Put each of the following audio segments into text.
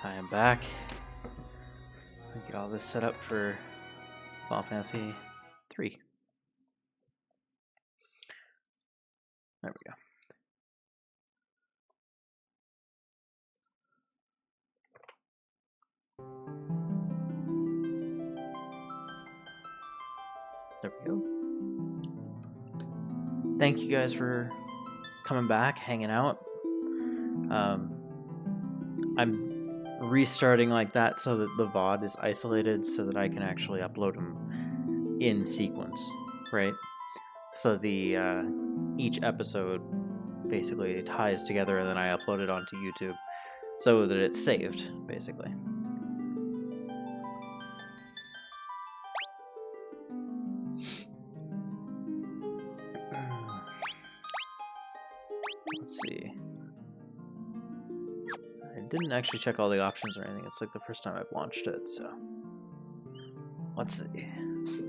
I am back. Get all this set up for Final Fantasy 3. There we go. There we go. Thank you guys for coming back, hanging out. I'm restarting like that so that the VOD is isolated so that I can actually upload them in sequence, right? So the each episode basically ties together and then I upload it onto YouTube so that it's saved, basically. Let's see. I didn't actually check all the options or anything. It's like the first time I've launched it, so let's see.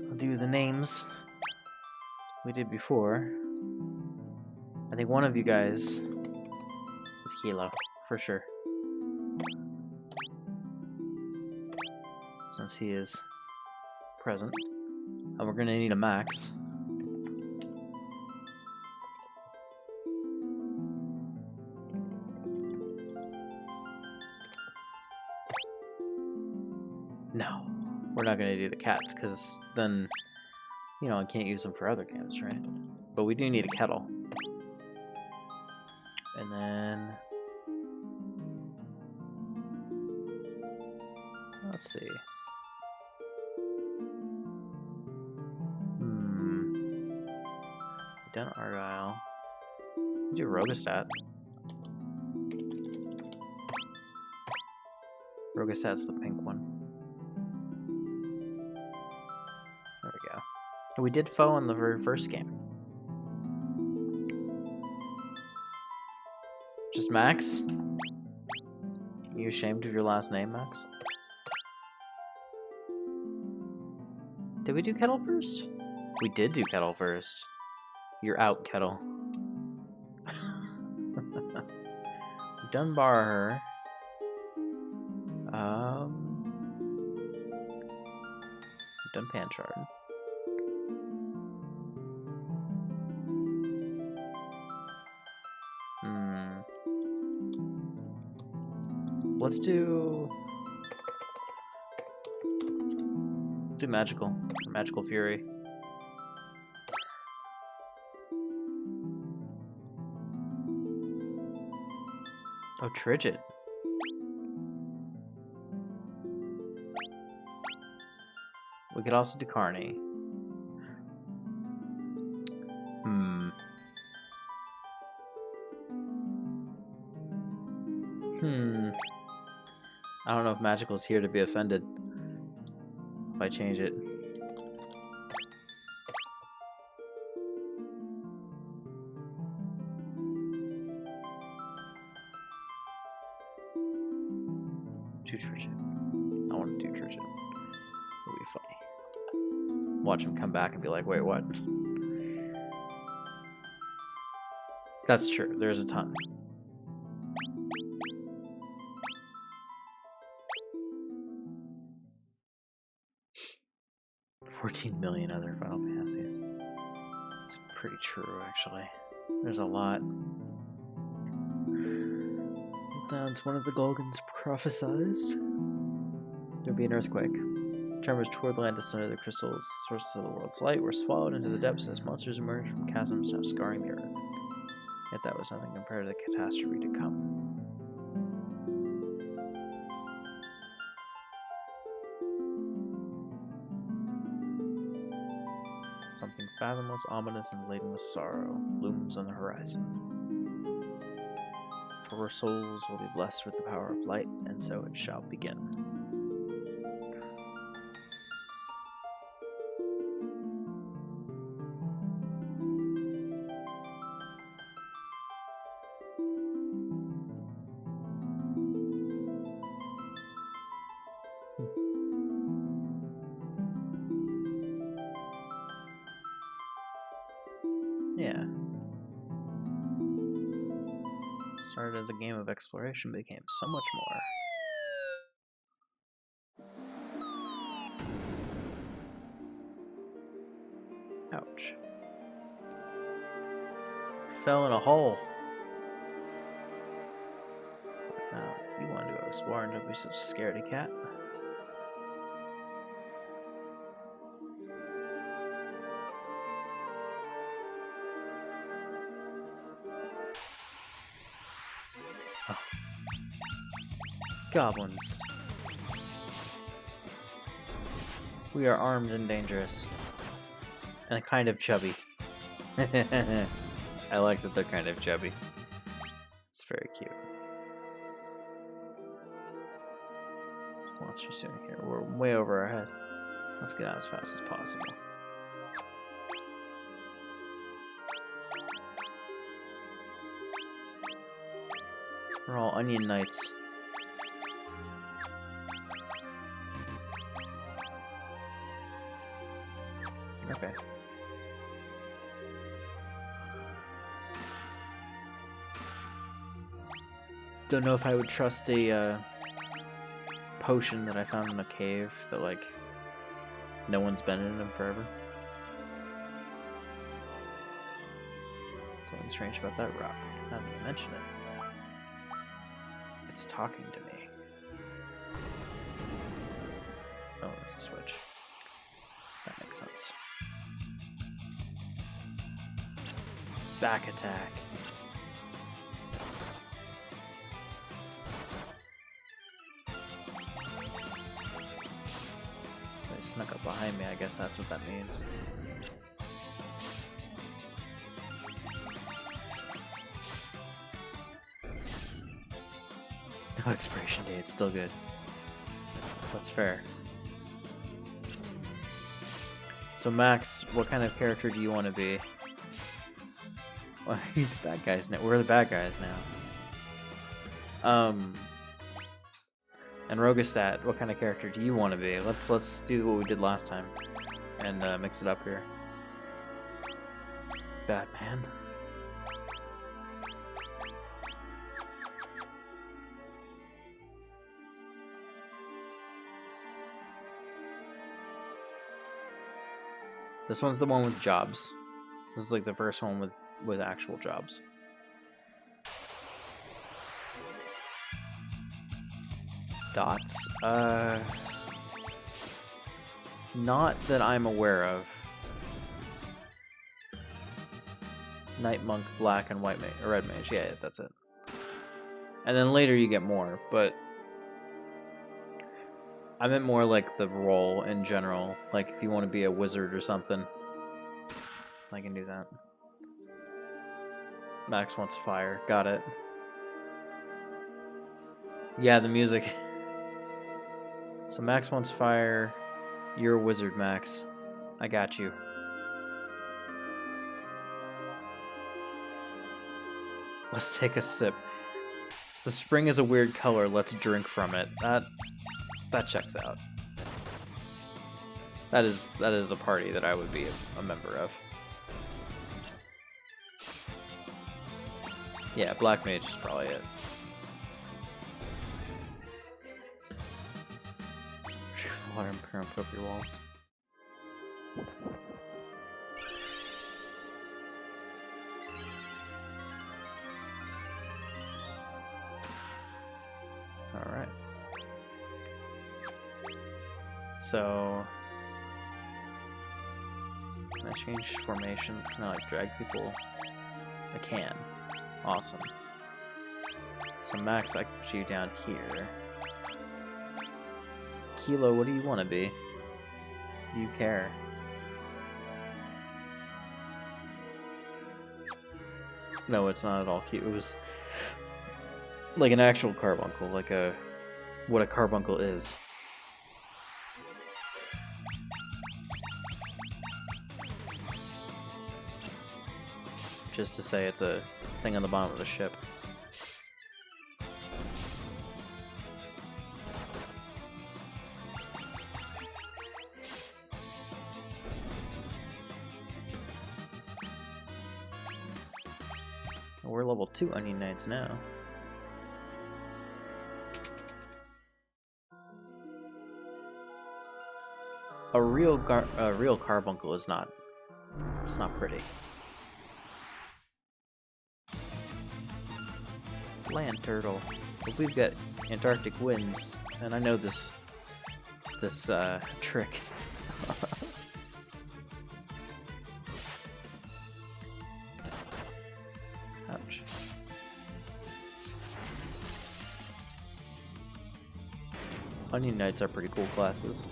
I'll do the names we did before. I think one of you guys is Kilo, for sure. Since he is present. And we're gonna need a max. No, we're not gonna do the cats, because then, you know, I can't use them for other games, right? But we do need a kettle. And then... let's see. We've done Argyle. We do Rogostat. Rogostat's the pink one. There we go. We did Foe in the very first game. Just Max? Are you ashamed of your last name, Max? Did we do Kettle first? We did do Kettle first. You're out, Kettle. We've done Barher. We've done Panchard. Let's do Magical Fury. Oh, Trigid. We could also do Carney. I don't know if Magical's here to be offended if I change it. Do Trigid. I want to do Trigid. It'll be funny. Watch him come back and be like, wait, what? That's true. There's a ton. $14 million other Final Fantasies. It's pretty true, actually. There's a lot. It's one of the Golgons prophesized. There'll be an earthquake. Tremors toward the land descended the crystals, sources of the world's light, were swallowed into the depths as monsters emerged from chasms now scarring the earth. Yet that was nothing compared to the catastrophe to come. Something fathomless, ominous, and laden with sorrow looms on the horizon. For our souls will be blessed with the power of light, and so it shall begin. Yeah. Started as a game of exploration, became so much more. fell in a hole. Now, if you want to go exploring, don't be such a scaredy cat. Oh. Goblins. We are armed and dangerous. And kind of chubby. I like that they're kind of chubby. It's very cute. Monsters doing here? We're way over our head. Let's get out as fast as possible. We're all onion knights. Okay. Don't know if I would trust a potion that I found in a cave that, like, no one's been in them forever. Something strange about that rock. Now that you mention it. It's talking to me. Oh, there's a switch. That makes sense. Back attack. They snuck up behind me, I guess that's what that means. No expiration date, still good. That's fair. So Max, what kind of character do you want to be? Well, the bad guys now. We're the bad guys now. And Rogastat, what kind of character do you want to be? Let's do what we did last time and mix it up here. Batman. This one's the one with jobs. This is like the first one with actual jobs. Dots? Not that I'm aware of. Knight, Monk, Black, and White Mage, or Red Mage. Yeah, that's it. And then later you get more, but I meant more like the role in general. Like if you want to be a wizard or something, I can do that. Max wants fire. Got it. Yeah, the music. So Max wants fire. You're a wizard, Max. I got you. Let's take a sip. The spring is a weird color. Let's drink from it. That checks out. That is a party that I would be a member of. Yeah, Black Mage is probably it. Water and put up your walls. Alright. So can I change formation? Can I like drag people? I can. Awesome. So Max, I can put you down here. Kilo, what do you want to be? Do you care? No, it's not at all cute. It was like an actual carbuncle, like what a carbuncle is. Just to say it's a thing on the bottom of the ship. We're level 2 Onion Knights now. A real carbuncle is not. It's not pretty. land turtle. But we've got Antarctic winds, and I know this trick. Ouch. Onion Knights are pretty cool classes.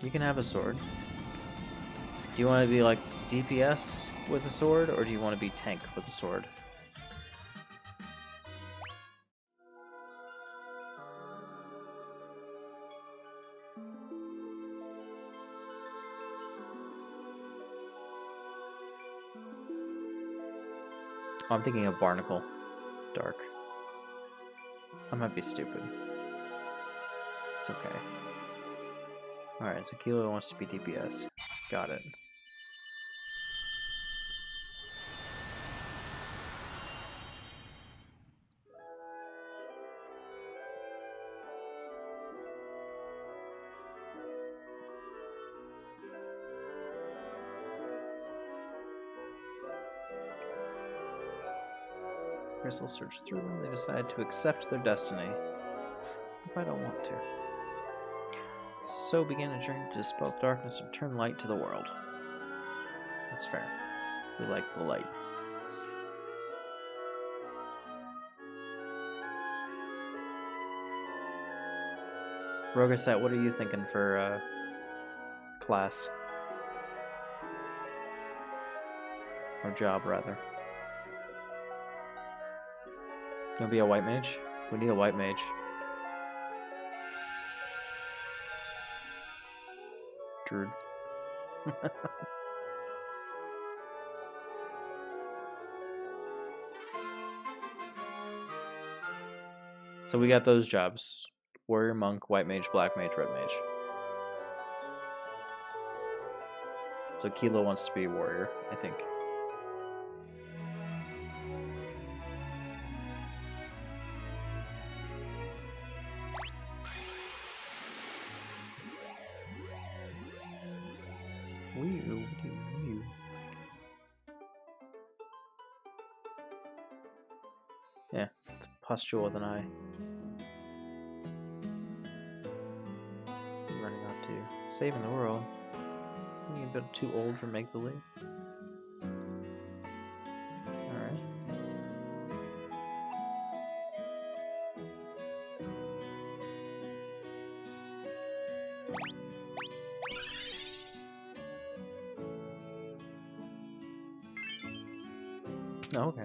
You can have a sword. Do you want to be like DPS with a sword, or do you want to be tank with a sword? Oh, I'm thinking of Barnacle. Dark. I might be stupid. It's okay. Alright, so Kilo wants to be DPS. Got it. Crystal search through them. They decide to accept their destiny. If I don't want to. So begin a journey to dispel the darkness and turn light to the world. That's fair. We like the light. Rogasat, what are you thinking for class? Or job, rather. Gonna be a white mage? We need a white mage. Druid. So we got those jobs. Warrior, monk, white mage, black mage, red mage. So Kilo wants to be a warrior, I think. Yeah, it's a pustule with an eye. I'm running out to saving the world. I'm a bit too old for make believe. Alright. Oh, okay.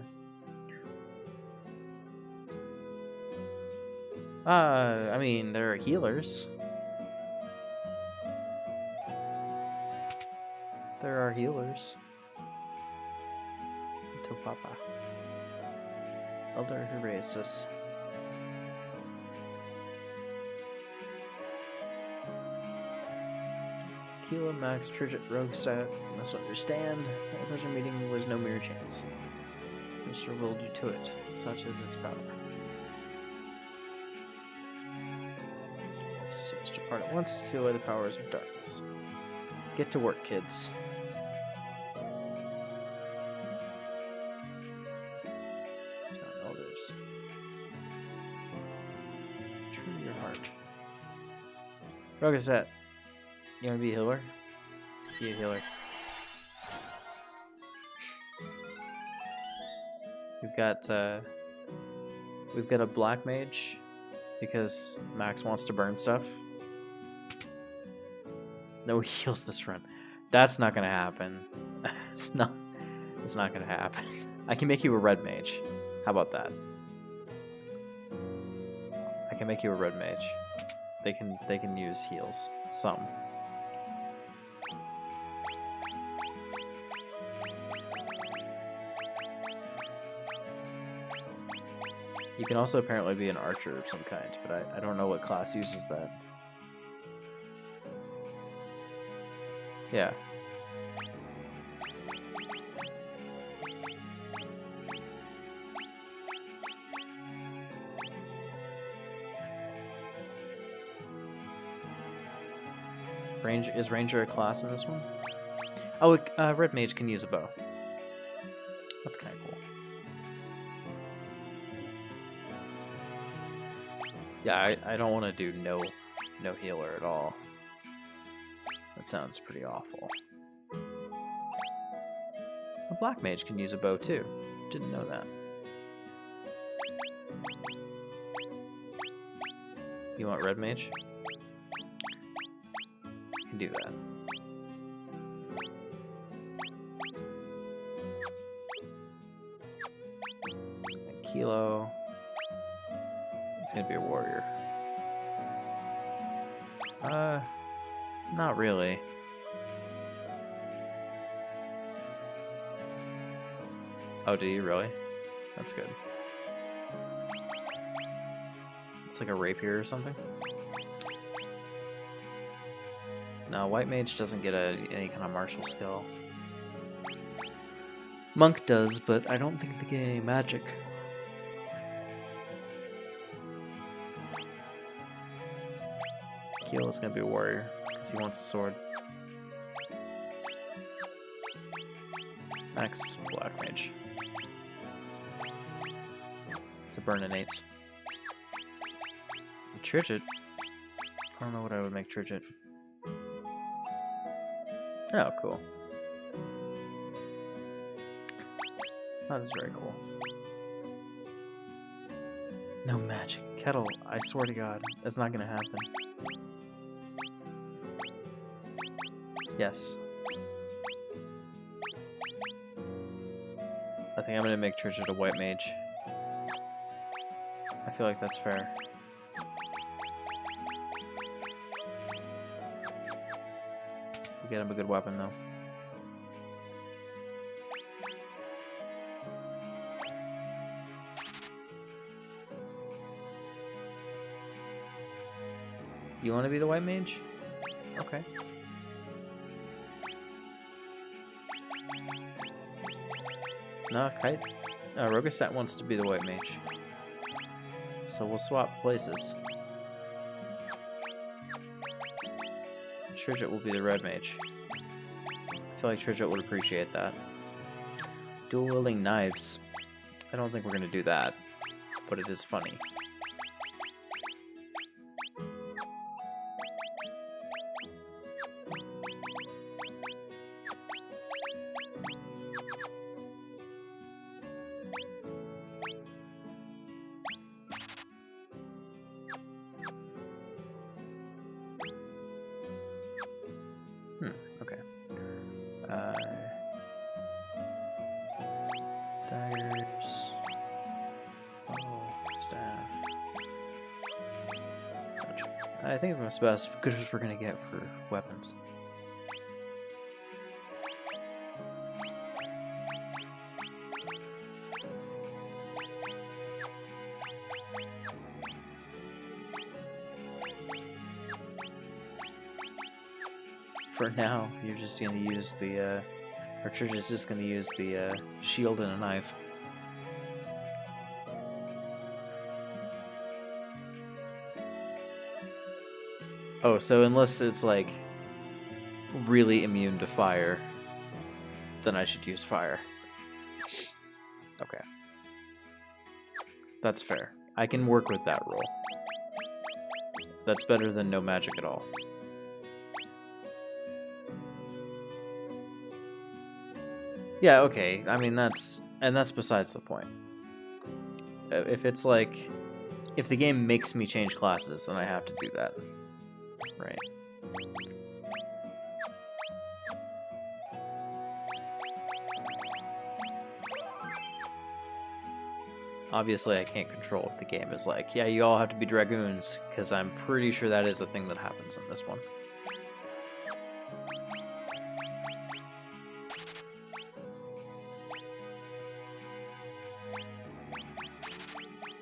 I mean, there are healers. There are healers. Topapa. Elder who raised us. Kilo, Max, Tridget, Rogstat must understand that such a meeting was no mere chance. Mr. willed you to it, such is its power. So let's depart at once to seal away the powers of darkness. Get to work, kids. Elders. True to your heart. Rogasat, you want to be a healer? Be a healer. We've got a black mage because Max wants to burn stuff. No heals this run. That's not gonna happen. It's not gonna happen. I can make you a red mage. How about that? I can make you a red mage. They can use heals. Some. You can also apparently be an archer of some kind, but I don't know what class uses that. Yeah. Is Ranger a class in this one? Oh, Red Mage can use a bow. That's kind of cool. Yeah, I don't want to do no healer at all. That sounds pretty awful. A black mage can use a bow too. Didn't know that. You want red mage? You can do that. And Kilo. It's gonna be a warrior. Not really. Oh, do you really? That's good. It's like a rapier or something. No, white mage doesn't get any kind of martial skill. Monk does, but I don't think they get any magic. Kilo's gonna be a warrior because he wants a sword. Max black mage. To burn an 8. Tridget? I don't know what I would make Tridget. Oh, cool. That is very cool. No magic. Kettle, I swear to God, that's not gonna happen. Yes. I think I'm gonna make Tridget a white mage. I feel like that's fair. We'll get him a good weapon though. You want to be the white mage? Okay. No, Kite. Rogasat wants to be the white mage. So we'll swap places. Tridget will be the red mage. I feel like Tridget would appreciate that. Dual wielding knives. I don't think we're going to do that, but it is funny. Okay. Daggers. Oh, staff. I think that's about as good as we're gonna get for weapons. For now, you're just gonna use the, or Tridget is just gonna use the shield and a knife. Oh, so unless it's like really immune to fire, then I should use fire. Okay. That's fair. I can work with that rule. That's better than no magic at all. Yeah, okay. I mean, that's besides the point. If it's like, if the game makes me change classes, then I have to do that. Right. Obviously, I can't control if the game is like, yeah, you all have to be dragoons, because I'm pretty sure that is a thing that happens in this one.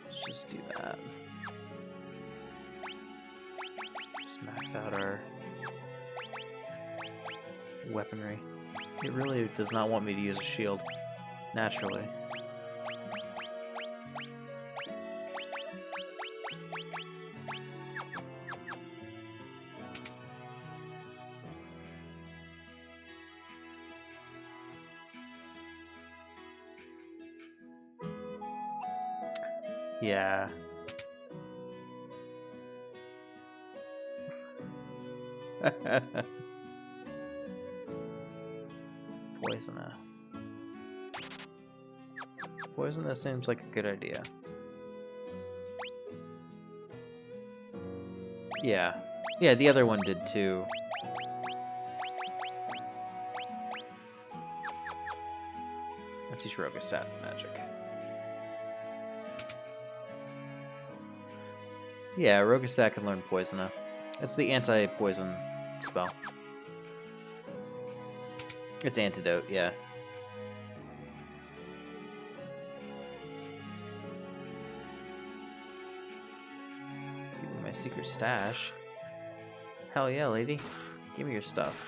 Let's just do that. Just max out our weaponry. It really does not want me to use a shield, naturally. Yeah. Poisona. Poisona seems like a good idea. Yeah. Yeah, the other one did too. I'll teach Rogostat magic. Yeah, Rogostat can learn Poisona. It's the anti-poison spell. It's antidote, yeah. Give me my secret stash. Hell yeah, lady. Give me your stuff.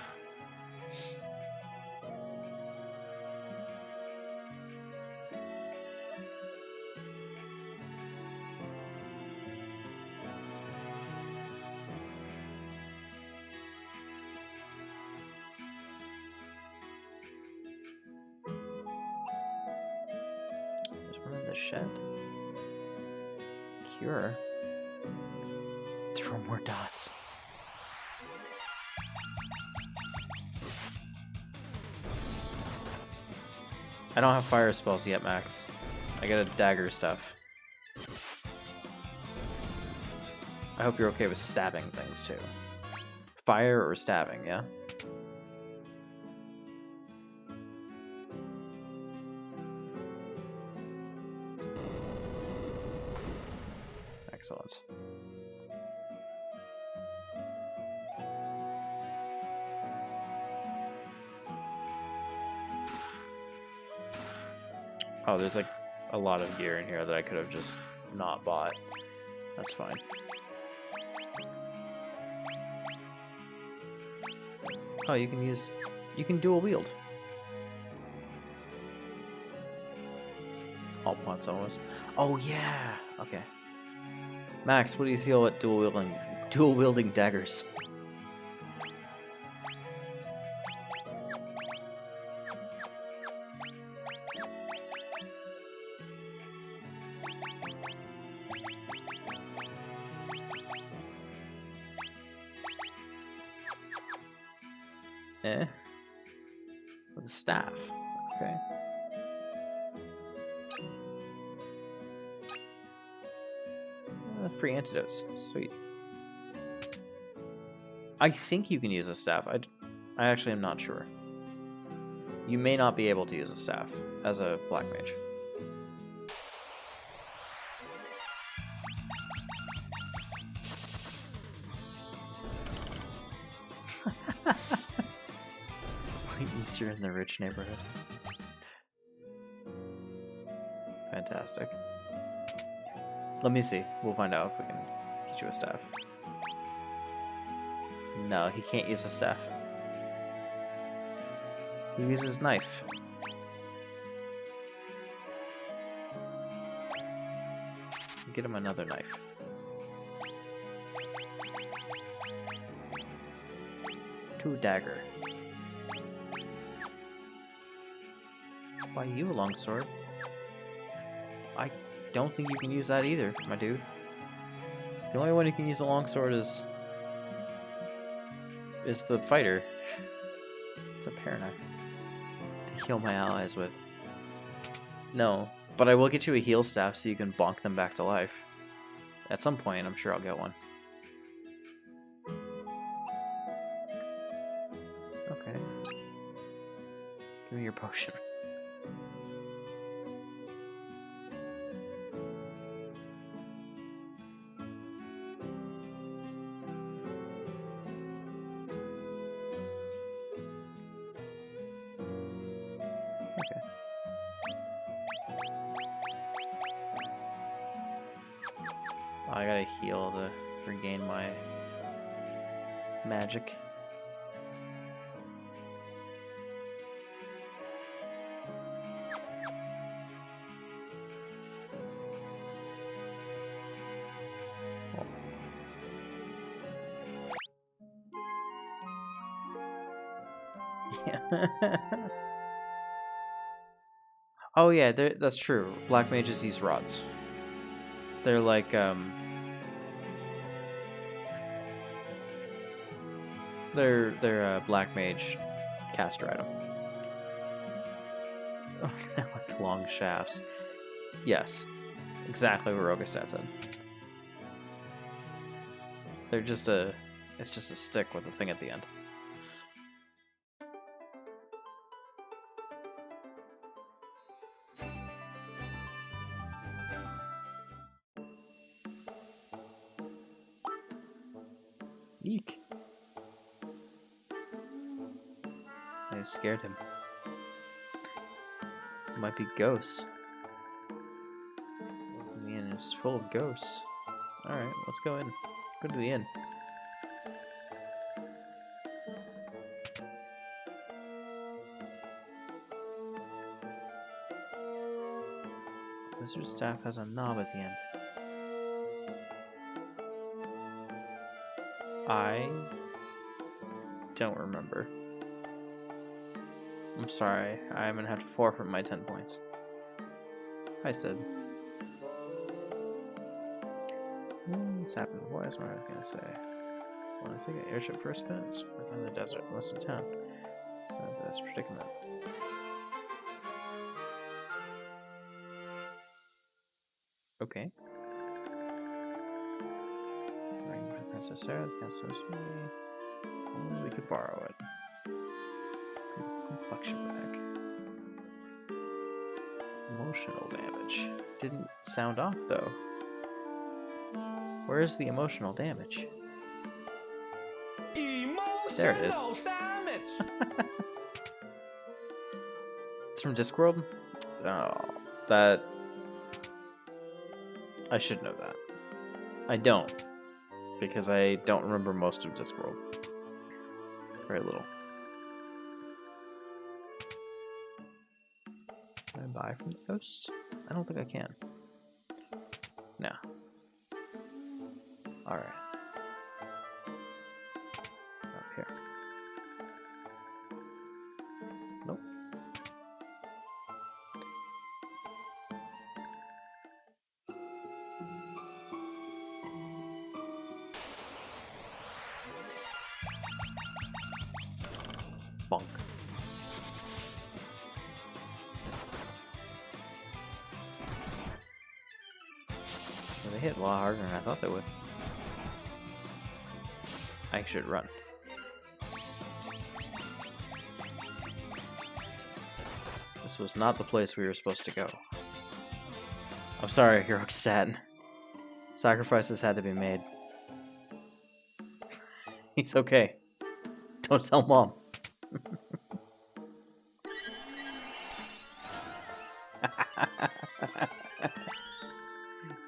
The shed. Cure. Throw more dots. I don't have fire spells yet, Max. I got a dagger stuff. I hope you're okay with stabbing things too. Fire or stabbing, yeah? Excellent. Oh, there's like a lot of gear in here that I could have just not bought. That's fine. Oh, you can dual wield. All pots almost. Oh yeah. Okay. Max, what do you feel about dual wielding daggers? Eh? With a staff. Okay. Free antidotes. Sweet. I think you can use a staff. I actually am not sure. You may not be able to use a staff as a black mage. At least you're in the rich neighborhood. Fantastic. Let me see. We'll find out if we can get you a staff. No, he can't use a staff. He uses knife. Get him another knife. Two dagger. Why you a longsword? I don't think you can use that either, my dude. The only one who can use a longsword is the fighter. It's a pair knife to heal my allies with. No, but I will get you a heal staff so you can bonk them back to life. At some point, I'm sure I'll get one. Okay. Give me your potion. I gotta heal to regain my magic. Oh. Yeah. Oh yeah, that's true. Black mages use rods. They're like They're a black mage caster item. Oh, they like long shafts. Yes, exactly what Rogestad said. They're just it's just a stick with a thing at the end. Eek. I scared him. It might be ghosts. The inn is full of ghosts. Alright, let's go in. Go to the inn. Wizard staff has a knob at the end. I don't remember. I'm sorry, I'm gonna have to forfeit my 10 points. I said. What's happened? What is what I was gonna say? Want to take an airship for a spin? It's in the desert, west of town. So that's predicament. Okay. Ring for Princess Sarah, the castle is only we could borrow it. Complexion bag. Emotional damage. Didn't sound off though. Where is the emotional damage? There it is. It's from Discworld? Oh, that... I should know that. I don't. Because I don't remember most of Discworld. Very little. Can I buy from the ghost? I don't think I can. No. Alright. Up here. Nope. Bonk. Well, they hit a lot harder than I thought they would. I should run. This was not the place we were supposed to go. I'm sorry, Rogestad. Sacrifices had to be made. He's okay. Don't tell Mom.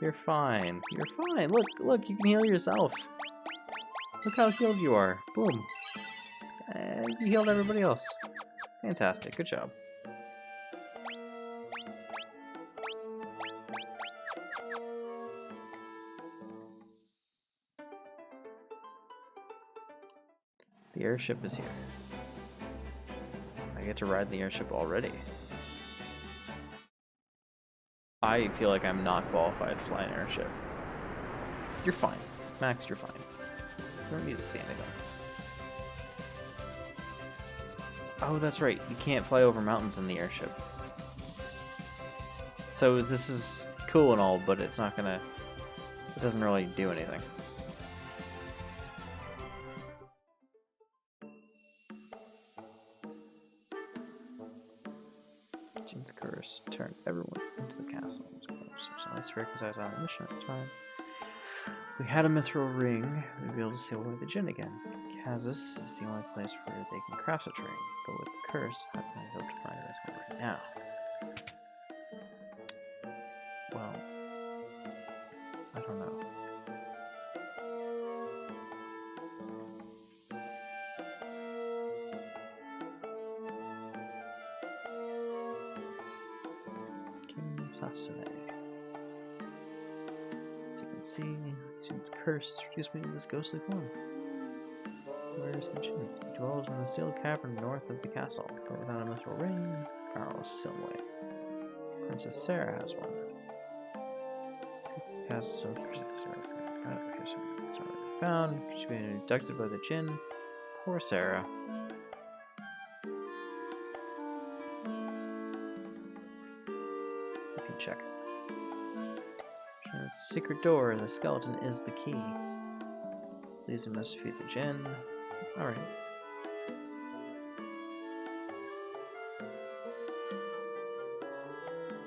You're fine. You're fine. Look, you can heal yourself. Look how healed you are. Boom. And you healed everybody else. Fantastic. Good job. The airship is here. I get to ride the airship already. I feel like I'm not qualified to fly an airship. You're fine. Max, you're fine. You don't need to say anything. Oh, that's right. You can't fly over mountains in the airship. So this is cool and all, but it's not gonna... It doesn't really do anything. Jin's curse turned everyone into the castle. I swear because I was on a mission at the time. If we had a mithril ring, we'd be able to seal away the Jin again. Kazis is the only place where they can craft such a ring, but with the curse, how can I hope to find it right now? Well, I don't know. King Sasune. As you can see, Jin's curse has reduced me to this ghostly form. Where is the Jin? He dwells in the sealed cavern north of the castle, but without a mithril ring, power was still away. Princess Sarah has one. Cast so found. She's been abducted by the Jin. Poor Sarah. I can check. Secret door. The skeleton is the key. Please, we must defeat the Jinn. Alright.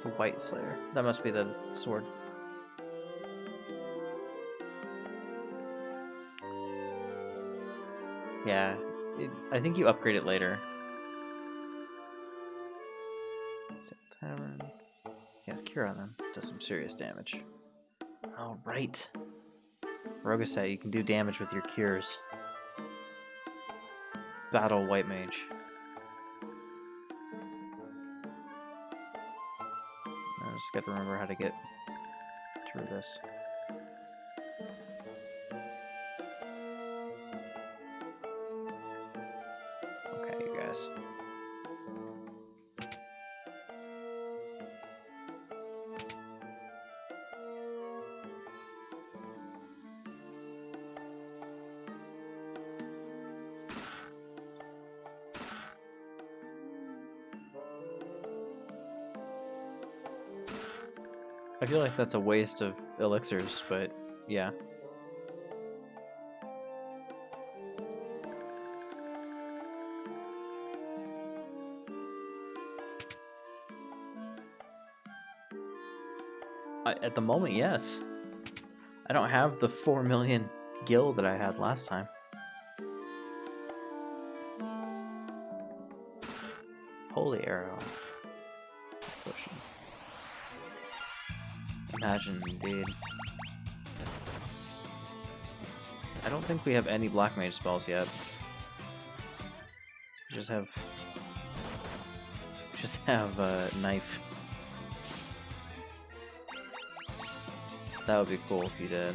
The White Slayer. That must be the sword. Yeah, I think you upgrade it later. Sail Tavern. Yes, Cure on them. Does some serious damage. Alright. Rogasite, you can do damage with your cures. Battle White Mage. I just gotta remember how to get through this. Okay, you guys. I feel like that's a waste of elixirs, but yeah. At the moment, yes. I don't have the 4 million gil that I had last time. Holy arrow. Potion. Imagine, indeed. I don't think we have any black mage spells yet. We just have a knife. That would be cool if you did.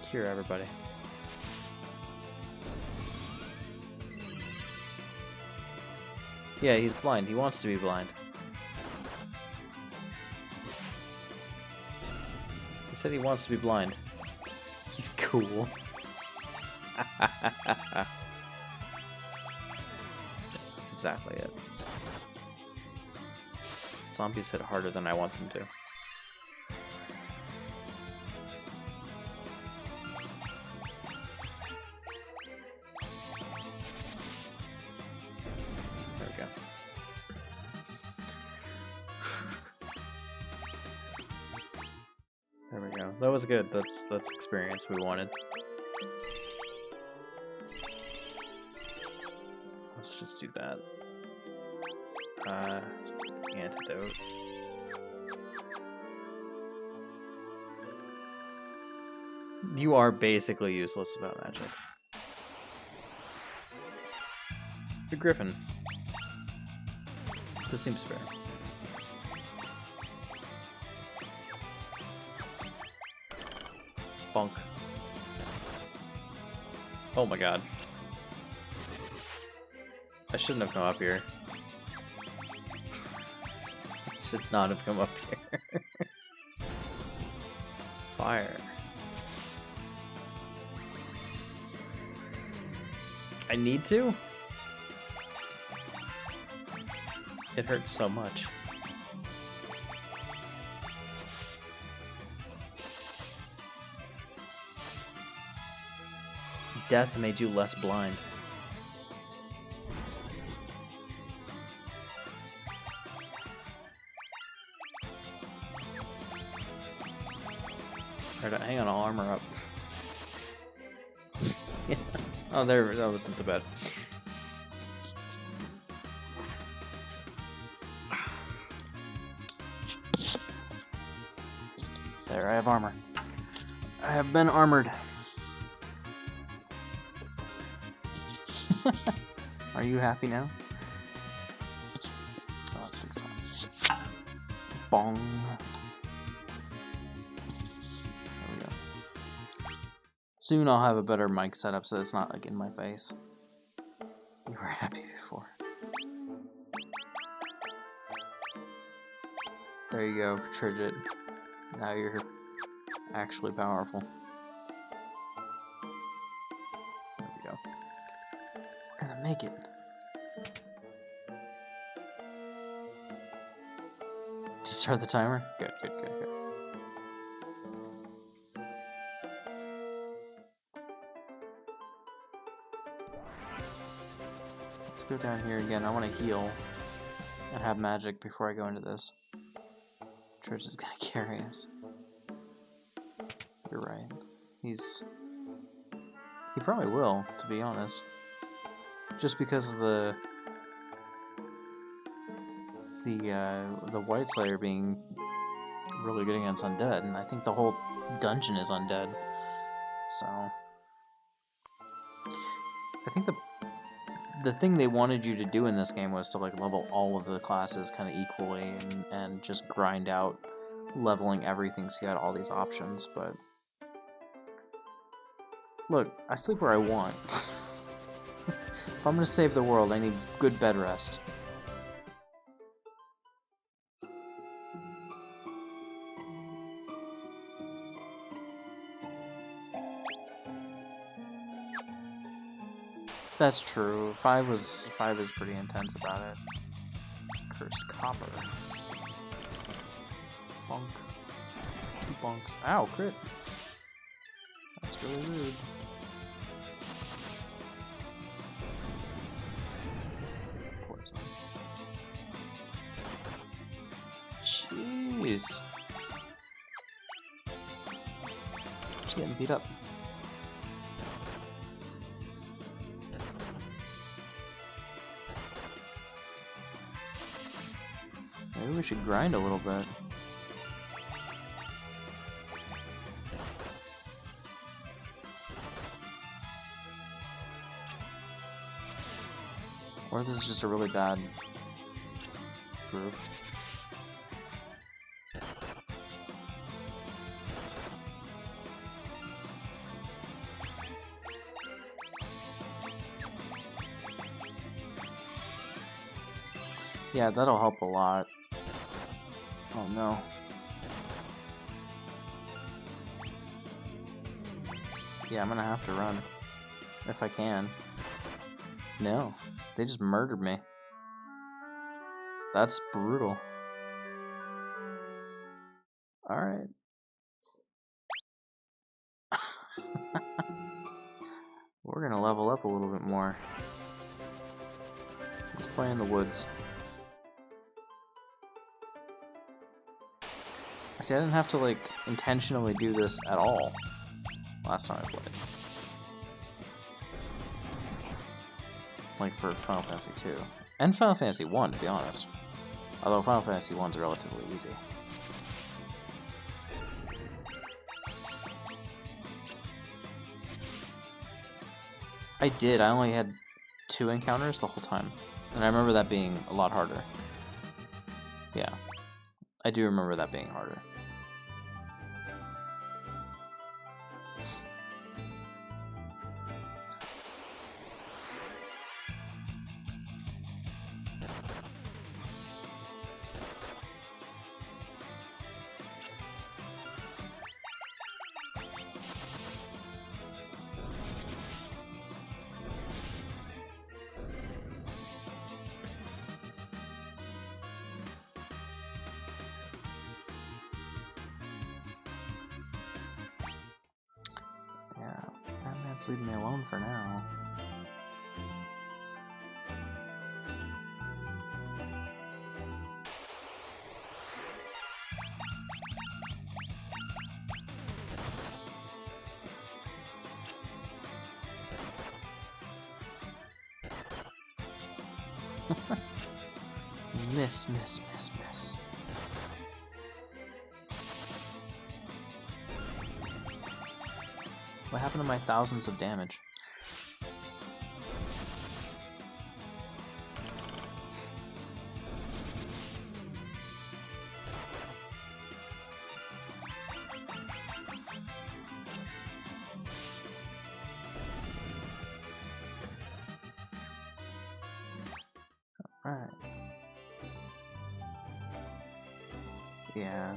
Cure everybody. Yeah, he's blind. He wants to be blind. He said he wants to be blind. He's cool. That's exactly it. Zombies hit harder than I want them to. There we go. There we go. That was good. That's experience we wanted. Let's just do that. Antidote. You are basically useless without magic. The Griffin. This seems fair. Bonk. Oh my god. I shouldn't have come up here. Should not have come up here. Fire. I need to? It hurts so much. Death made you less blind. Hang on, I'll armor up. Yeah. Oh, there. That wasn't so bad. There, I have armor. I have been armored. Are you happy now? Oh, let's fix that. Bong. Soon I'll have a better mic setup so it's not like in my face. You were happy before. There you go, Trigid. Now you're actually powerful. There we go. We're gonna make it. Just start the timer? Good, good, good, good. Let's go down here again. I want to heal and have magic before I go into this. Church is gonna carry us. You're right. He probably will, to be honest. Just because of the White Slayer being really good against undead, and I think the whole dungeon is undead. So I think the thing they wanted you to do in this game was to like level all of the classes kind of equally and just grind out leveling everything so you had all these options. But look, I sleep where I want. If I'm gonna save the world, I need good bed rest. That's true. 5 is pretty intense about it. Cursed copper. Bonk. 2 bonks. Ow, crit. That's really rude. Poison. Jeez. Just getting beat up. Maybe we should grind a little bit. Or this is just a really bad group. Yeah, that'll help a lot. Oh no. Yeah, I'm gonna have to run. If I can. No. They just murdered me. That's brutal. Alright. We're gonna level up a little bit more. Let's play in the woods. See, I didn't have to, like, intentionally do this at all last time I played. Like, for Final Fantasy 2. And Final Fantasy 1, to be honest. Although Final Fantasy 1's relatively easy. I did, I only had 2 encounters the whole time. And I remember that being a lot harder. Yeah. I do remember that being harder. It's leaving me alone for now. Miss, miss, miss, miss. What happened to my thousands of damage? Alright. Yeah.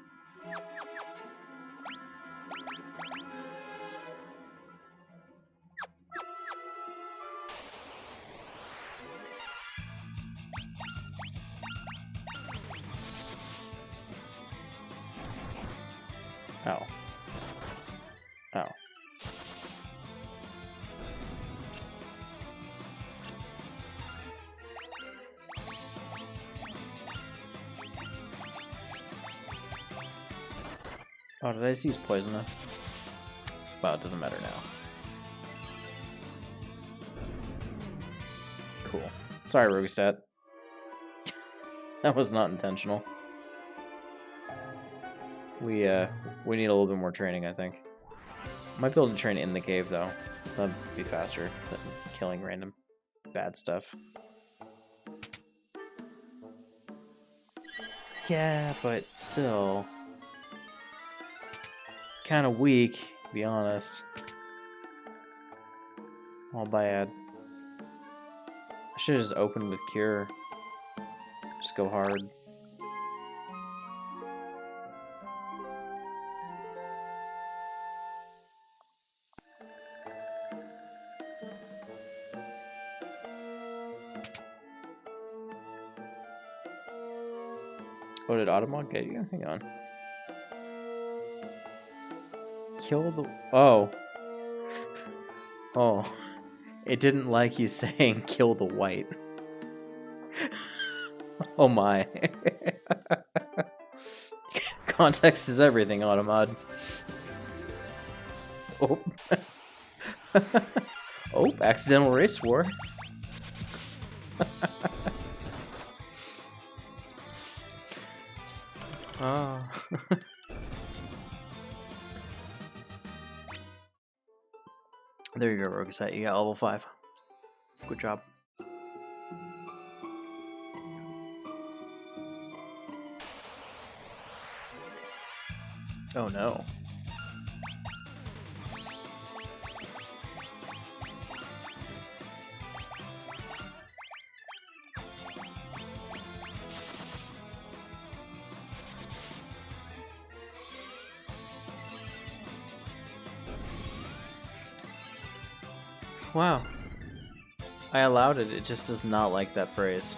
Ow. Ow. Oh, did I just use Poisonous? Well, it doesn't matter now. Cool. Sorry, Rogestat. That was not intentional. We need a little bit more training, I think. Might be able to train in the cave, though. That'd be faster than killing random bad stuff. Yeah, but still... kind of weak, to be honest. All bad. I should have just opened with Cure. Just go hard. Oh, did Automod get you? Hang on. Kill the... Oh. Oh. It didn't like you saying kill the white. Oh my. Context is everything, Automod. Oh. Oh, accidental race war. Oh. There you go, Rogestat. You got level 5. Good job. Oh no. Wow. I allowed it, it just does not like that phrase.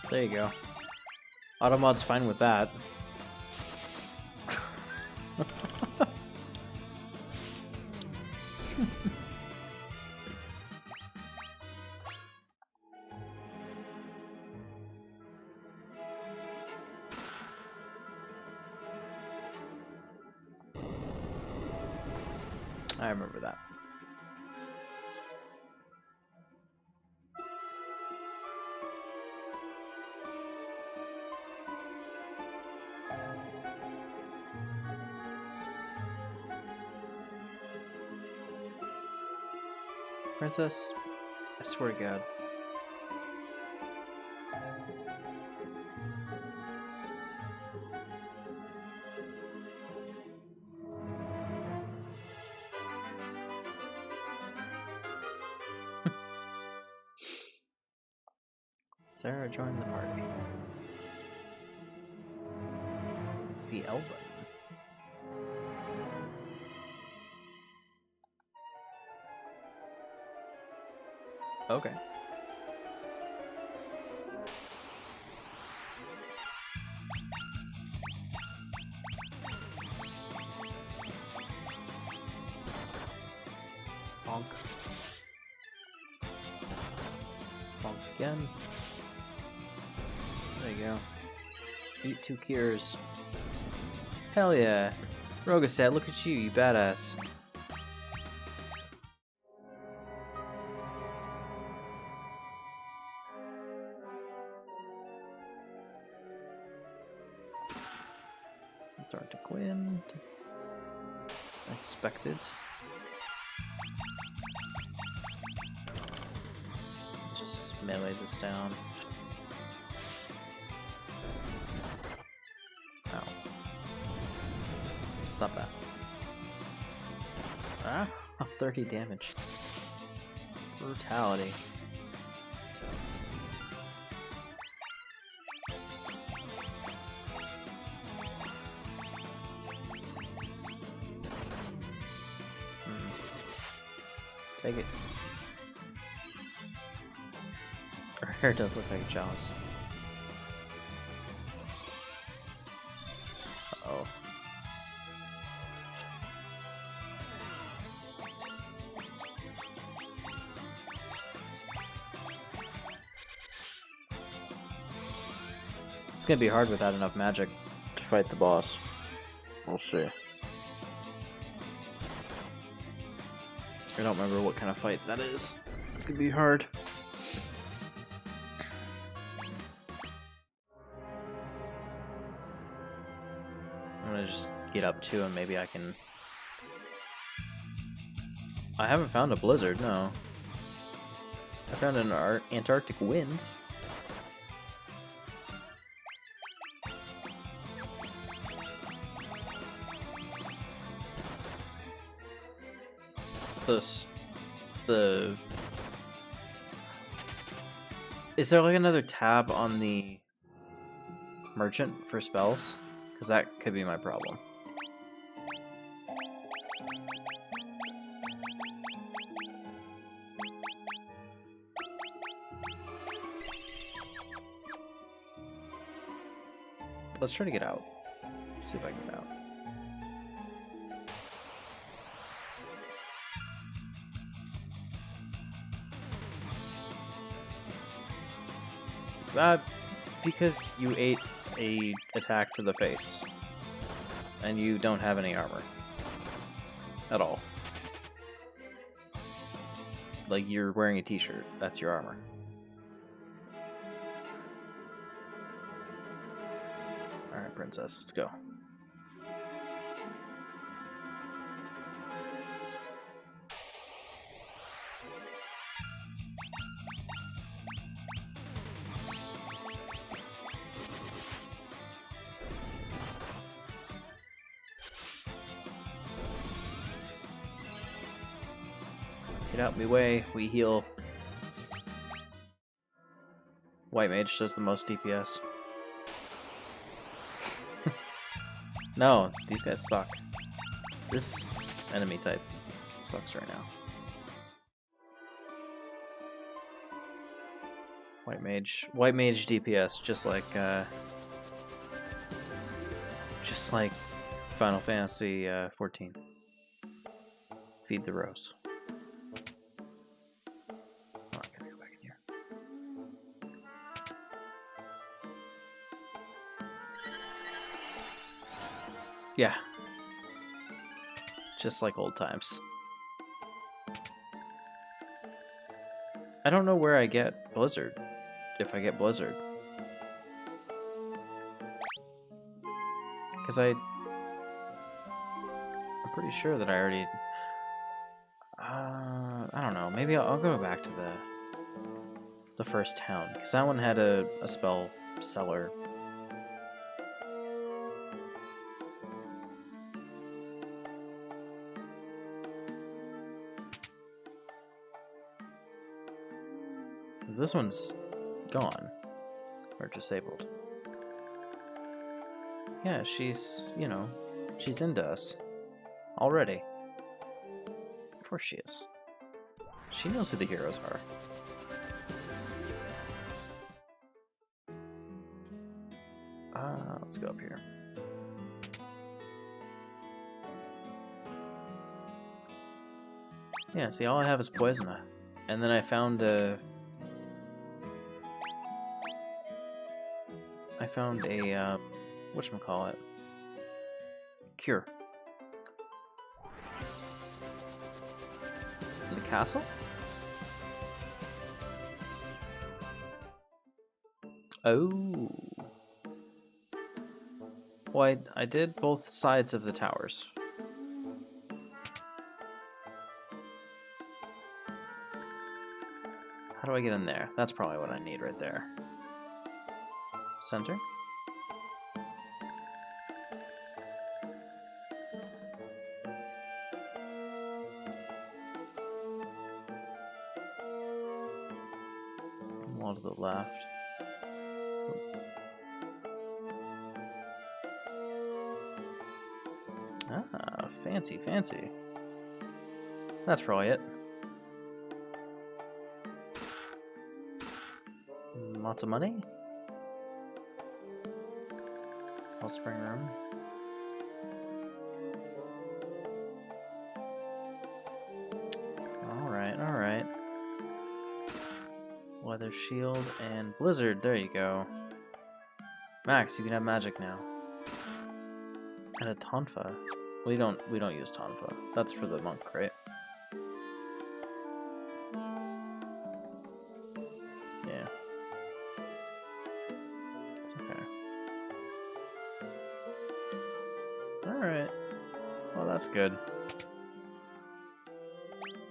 There you go. Automod's fine with that. I remember that. Princess, I swear to God. Sarah joined the party. The L button. Okay. Bonk. Bonk again. There you go. Eat 2 cures. Hell yeah. Rogasat, look at you, you badass. Antarctic Wind. Expected. Just melee this down. Ow. Stop that. Ah, 30 damage. Brutality. Take it. Her hair does look like a chalice. Uh-oh. It's gonna be hard without enough magic to fight the boss. We'll see. I don't remember what kind of fight that is. It's gonna be hard. I'm gonna just get up to him, maybe I can... I haven't found a blizzard, no. I found an Antarctic Wind. The is there like another tab on the merchant for spells? Because that could be my problem. Let's try to get out. See if I can get out. Because you ate a attack to the face. And you don't have any armor. At all. Like, you're wearing a t-shirt. That's your armor. Alright, princess, let's go. Get out my way, we heal. White Mage does the most DPS. No, these guys suck. This enemy type sucks right now. White Mage DPS, just like Final Fantasy 14. Feed the rose. Oh, I gotta go back in here. Yeah. Just like old times. I don't know where I get Blizzard. If I get Blizzard. Because I'm pretty sure that I already... I don't know. Maybe I'll go back to the first town. Because that one had a spell seller. This one's gone. Or disabled. Yeah, she's, you know, she's into us. Already. Of course she is. She knows who the heroes are. Let's go up here. Yeah, see, all I have is Poisona. And then I found a... whatchamacallit? Cure. In the castle? Oh. Well, I did both sides of the towers. How do I get in there? That's probably what I need right there. Center? Wall to the left. Ah, fancy, fancy. That's probably it. Lots of money? Wellspring room. Alright, alright. Weather shield and blizzard, there you go. Max, you can have magic now. And a tonfa. We don't use tonfa. That's for the monk, right? Yeah. It's okay. Alright. Well, that's good.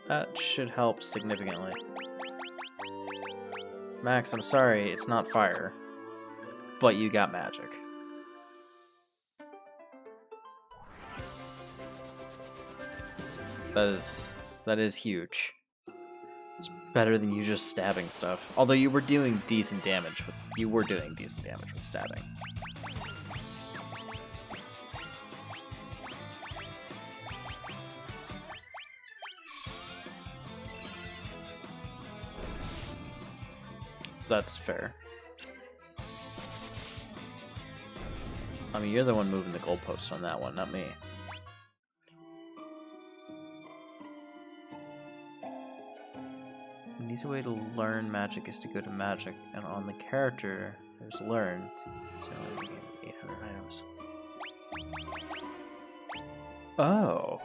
That should help significantly. Max, I'm sorry, it's not fire. But you got magic. That is huge. It's better than you just stabbing stuff. Although you were doing decent damage with stabbing. That's fair. I mean, you're the one moving the goalpost on that one, not me. An easy way to learn magic is to go to magic, and on the character, there's learn. So only gain 800 items. Oh.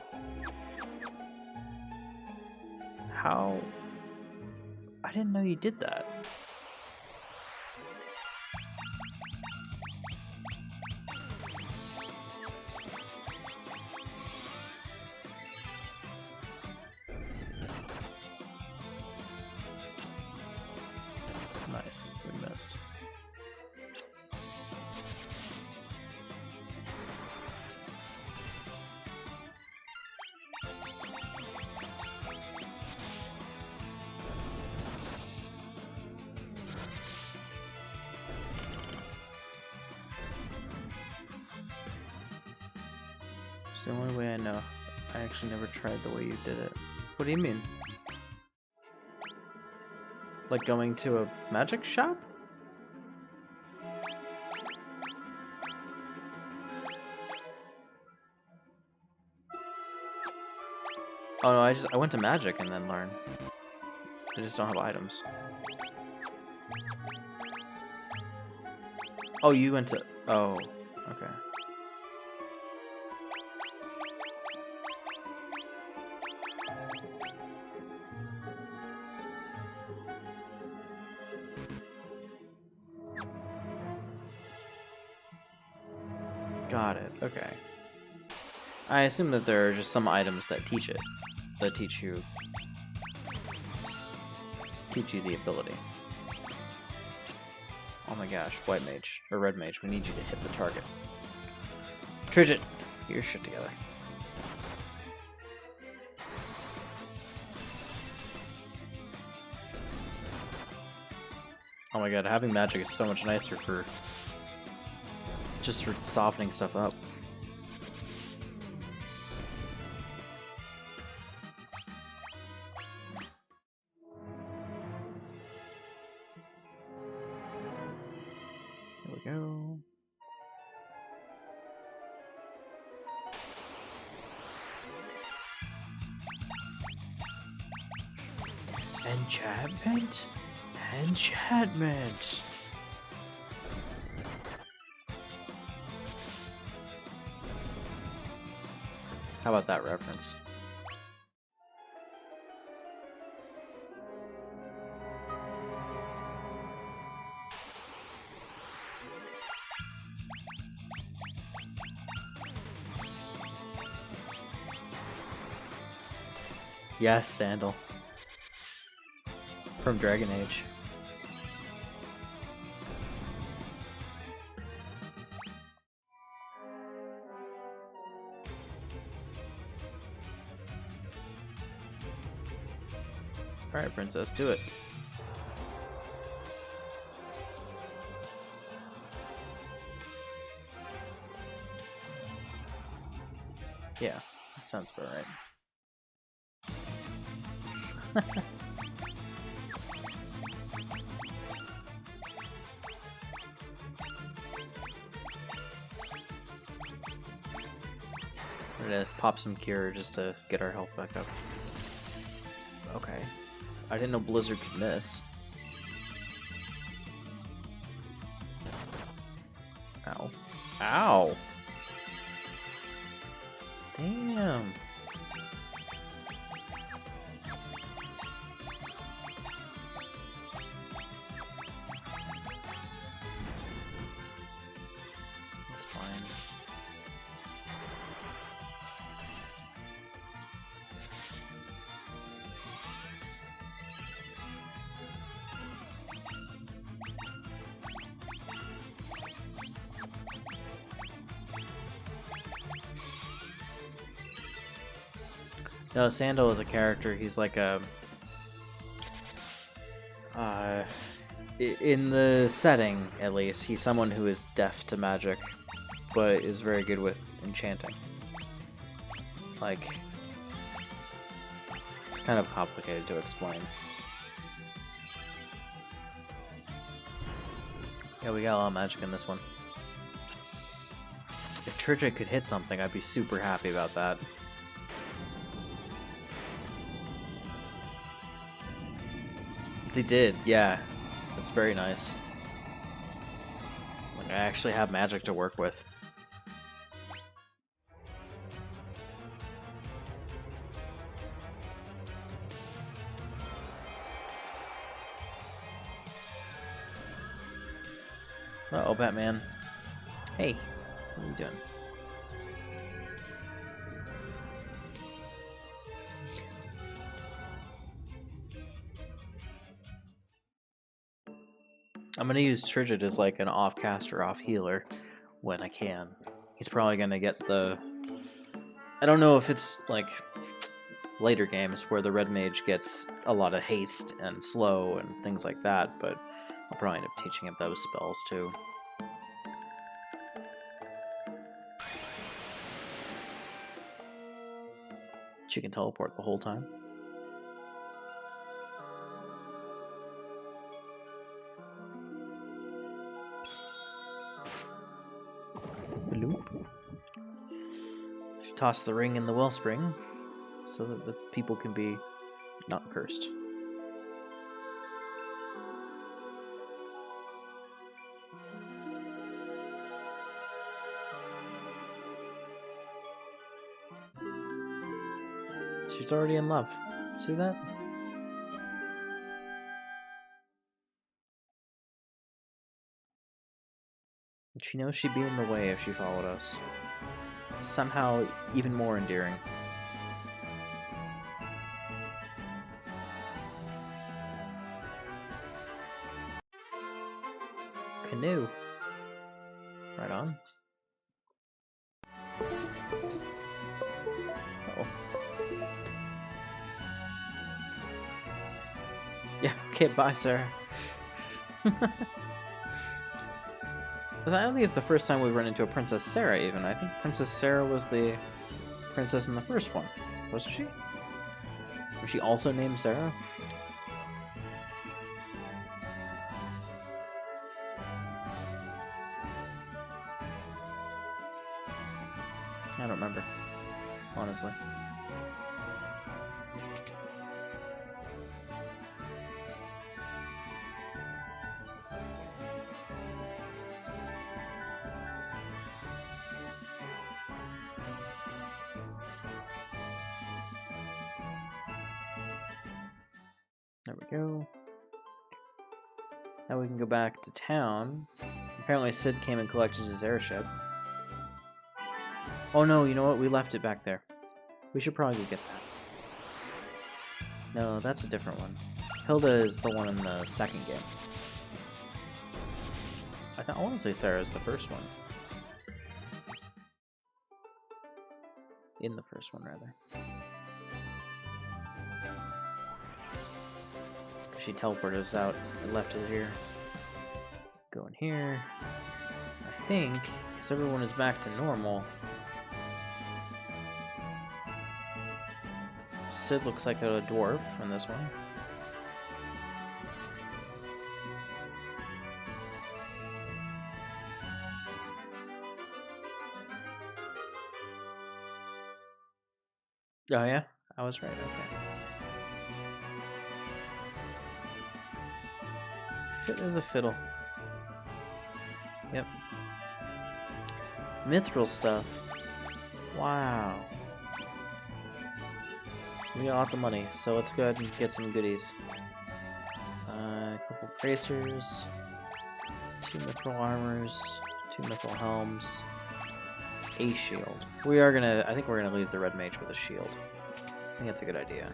How? I didn't know you did that. Nice, we missed. It's the only way I know. I actually never tried the way you did it. What do you mean? Like going to a magic shop? Oh no, I went to magic and then learn. I just don't have items. Oh, you went to... Oh, okay. Got it, okay. I assume that there are just some items that teach it. That teach you the ability. Oh my gosh, white mage, or red mage, we need you to hit the target. Tridget, get your shit together. Oh my god, having magic is so much nicer for just for softening stuff up. Here we go. Enchantment? Enchantment! How about that reference? Yes, Sandal. From Dragon Age. Alright, princess, do it. Yeah, that sounds about right. We're gonna pop some cure just to get our health back up. Okay. I didn't know Blizzard could miss. Ow. Ow! Damn. That's fine. No, Sandal is a character. He's like a... in the setting, at least, he's someone who is deaf to magic, but is very good with enchanting. Like, it's kind of complicated to explain. Yeah, we got a lot of magic in this one. If Tridget could hit something, I'd be super happy about that. They did, yeah. That's very nice. Like, I actually have magic to work with. Uh-oh, Batman. Hey, what are you doing? I'm gonna use Tridget as like an off-caster, off-healer when I can. He's probably gonna get the... I don't know if it's like later games where the Red Mage gets a lot of haste and slow and things like that, but I'll probably end up teaching him those spells too. She can teleport the whole time. Bloop. Toss the ring in the wellspring so that the people can be not cursed. She's already in love. See that? She knows she'd be in the way if she followed us. Somehow even more endearing. Canoe. Right on. Uh-oh. Yeah, okay, bye, Sarah. But I don't think it's the first time we've run into a Princess Sarah, even. I think Princess Sarah was the princess in the first one. Wasn't she? Was she also named Sarah? I don't remember, honestly. There we go. Now we can go back to town. Apparently Sid came and collected his airship. Oh no, you know what? We left it back there. We should probably go get that. No, that's a different one. Hilda is the one in the second game. I want to say Sarah is the first one. In the first one, rather. She teleported us out and left it here. Go in here. I think, because everyone is back to normal. Sid looks like a dwarf in this one. Oh yeah? I was right, okay. Fit as a fiddle. Yep. Mithril stuff. Wow. We got lots of money, so let's go ahead and get some goodies. A couple bracers, 2 mithril armors, 2 mithril helms, a shield. I think we're gonna leave the red mage with a shield. I think that's a good idea.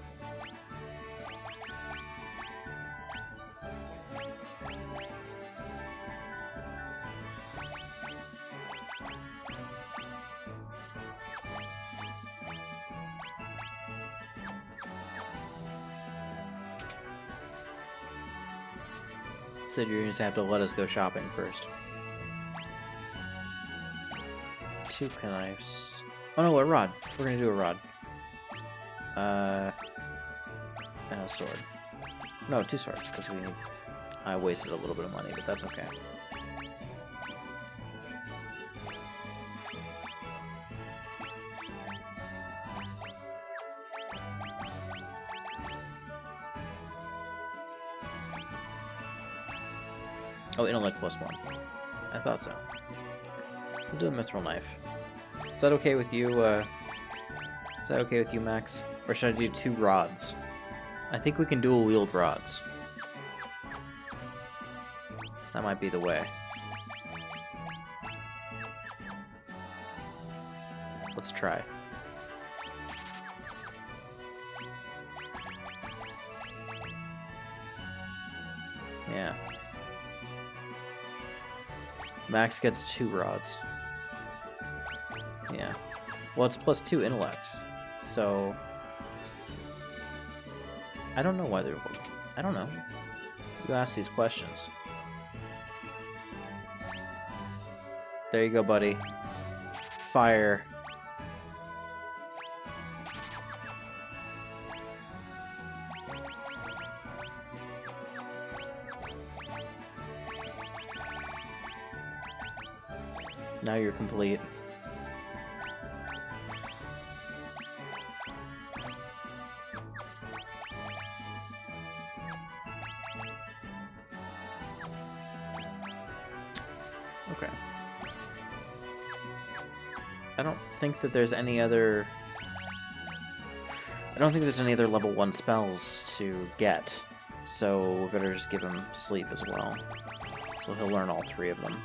Sid, you're gonna have to let us go shopping first. 2 knives. Oh no, a rod. We're gonna do a rod. And a sword. No, 2 swords, because I wasted a little bit of money, but that's okay. Oh, intellect +1. I thought so. We'll do a mithril knife. Is that okay with you, Max? Or should I do 2 rods? I think we can dual wield rods. That might be the way. Let's try. Yeah. Max gets 2 rods. Yeah. Well, it's +2 intellect. So I don't know why they're... I don't know. You ask these questions. There you go, buddy. Fire. Now you're complete. Okay. I don't think that there's any other... I don't think there's any other level 1 spells to get, so we better just give him sleep as well. So he'll learn all 3 of them.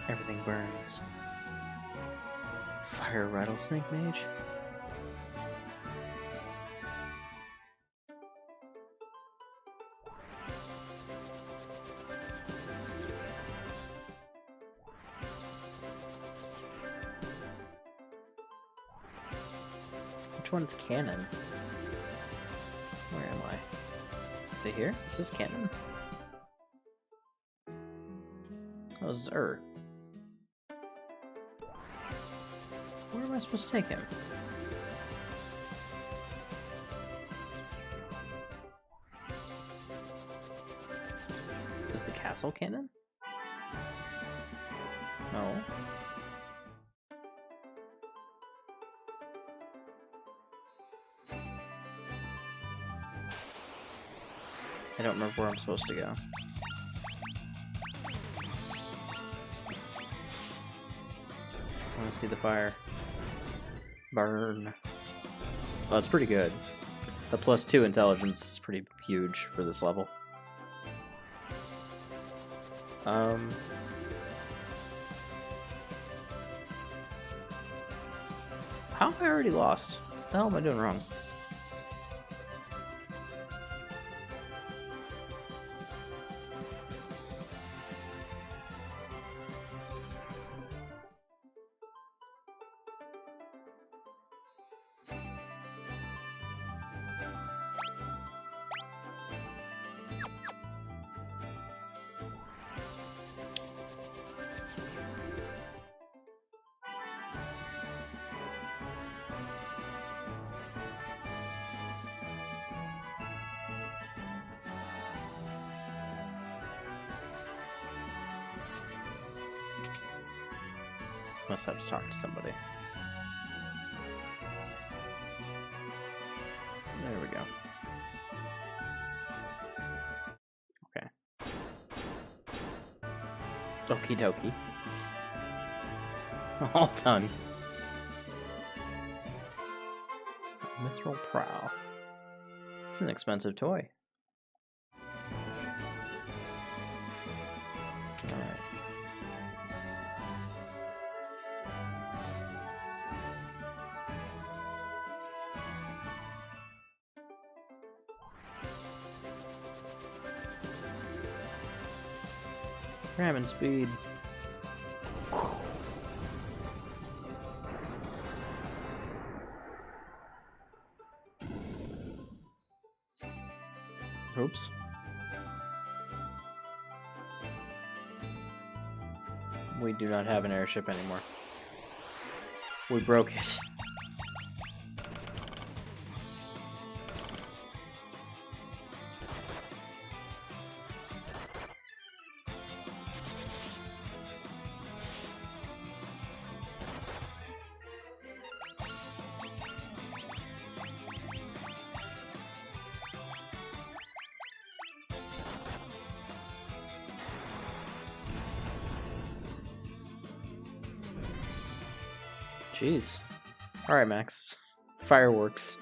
Everything burns. Fire rattlesnake mage? Which one's canon? Where am I? Is it here? Is this canon? Oh, this is Where am I supposed to take him? Is the castle canon? No. I don't remember where I'm supposed to go. I want to see the fire. Burn. Well, it's pretty good. The +2 intelligence is pretty huge for this level. How have I already lost? What the hell am I doing wrong? Must have to talk to somebody. There we go. Okay. Okie dokie. All done. Mithril Prow. It's an expensive toy. Alright. Ramming speed. Oops. We do not have an airship anymore. We broke it. Jeez. Alright, Max. Fireworks.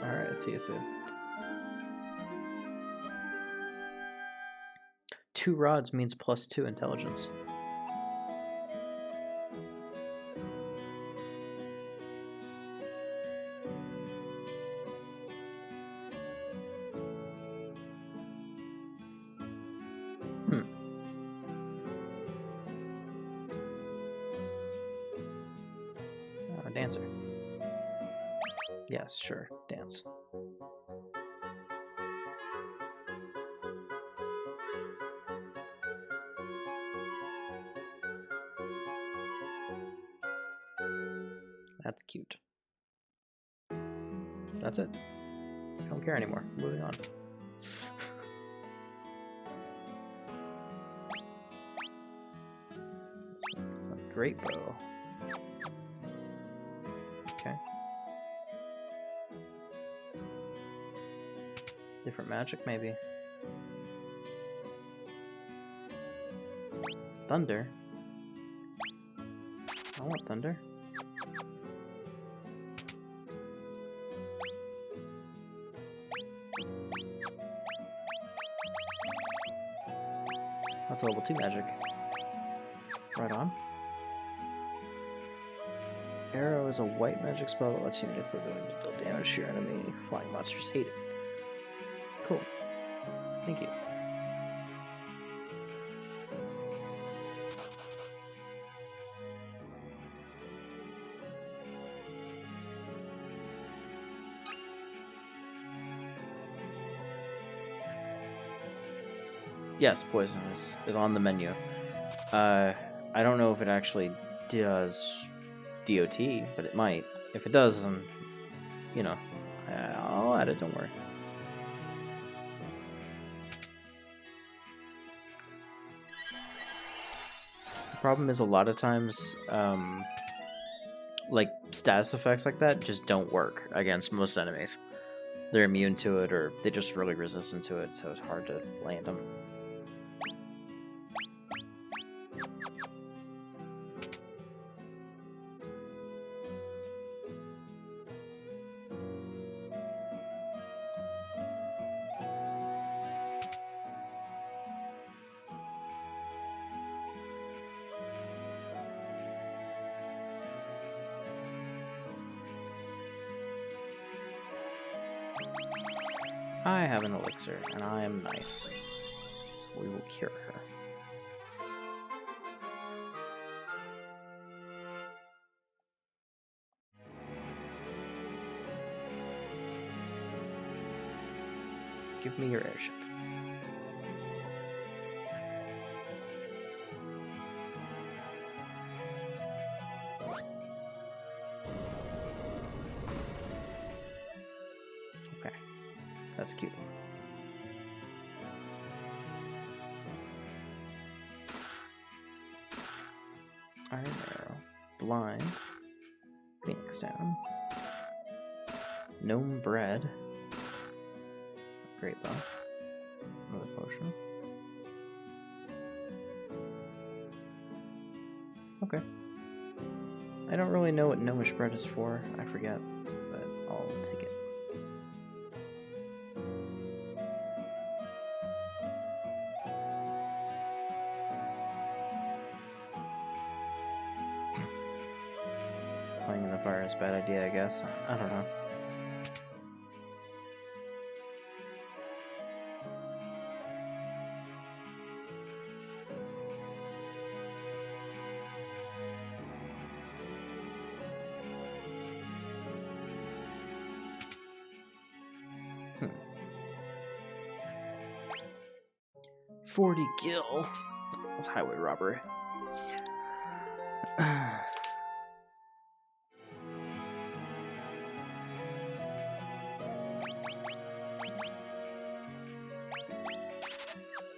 Alright, see you soon. 2 rods means +2 intelligence. Dancer. Yes, sure. Dance. That's cute. That's it. I don't care anymore. Moving on. A great bow. Okay. Different magic, maybe. Thunder? I want thunder. That's level 2 magic. Right on. Arrow is a white magic spell that lets you manipulate to deal damage to your enemy. Flying monsters hate it. Cool. Thank you. Yes, poison is on the menu. I don't know if it actually does DOT, but it might. If it does, then, you know, I'll add it, don't worry. problem is a lot of times, like, status effects like that just don't work against most enemies. They're immune to it, or they're just really resistant to it, so it's hard to land them. I have an elixir, and I am nice. So we will cure her. Give me your airship. Okay, that's cute. Iron Arrow, Blind, Phoenix Down, Gnome Bread, Great Bow, another potion. Okay. I don't really know what Gnomish Bread is for, I forget, but I'll take it. Playing in the fire is a bad idea, I guess. I don't know. Hmm. 40 gil. That's highway robbery.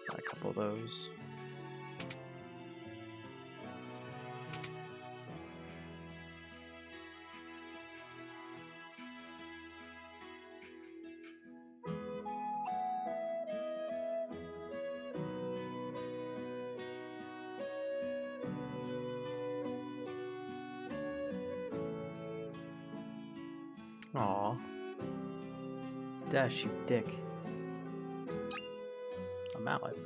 Got a couple of those. Aw. Dash, you dick. A mallet.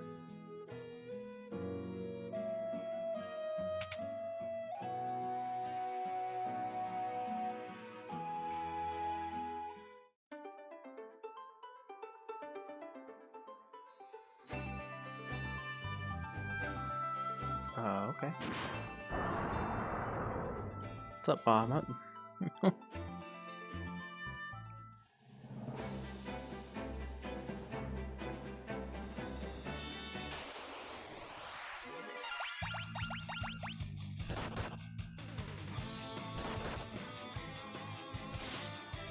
Okay. What's up, Bahamut?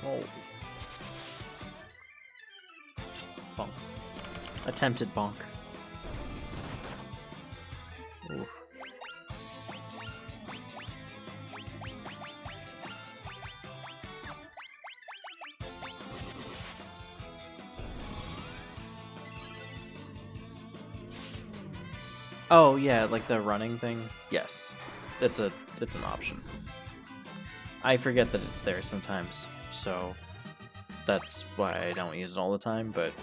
Oh. Bonk. Attempted bonk. Oof. Oh yeah, like the running thing. Yes, it's an option. I forget that it's there sometimes, so that's why I don't use it all the time. But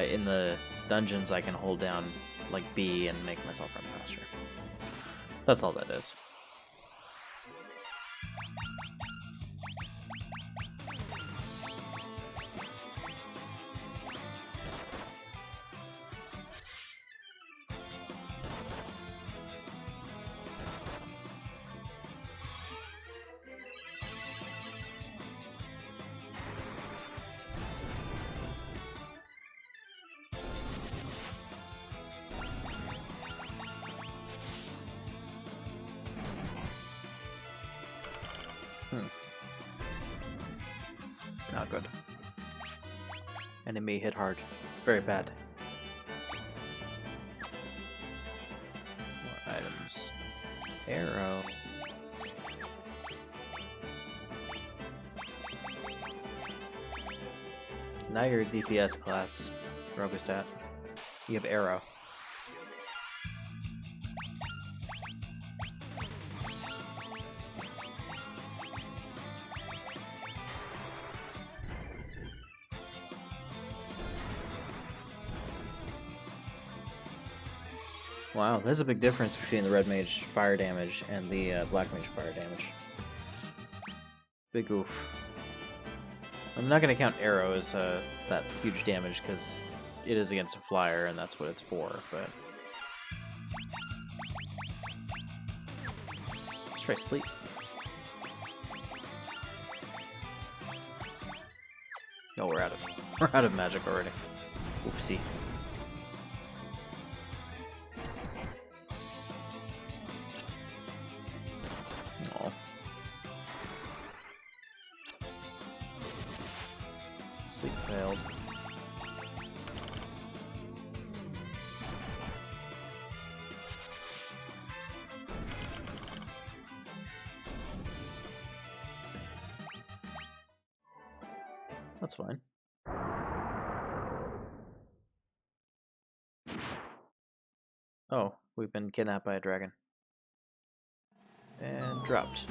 in the dungeons, I can hold down like B and make myself run faster. That's all that is. Not good. Enemy hit hard. Very bad. More items. items. Arrow. Now you're a DPS class, Rogostat. You have arrow. Wow, there's a big difference between the red mage fire damage and the black mage fire damage. Big oof. I'm not going to count arrow as that huge damage because it is against a flyer and that's what it's for, but... Let's try sleep. Oh, we're out of magic already. Oopsie. Oh. Sleep failed. That's fine. Oh, we've been kidnapped by a dragon. And dropped.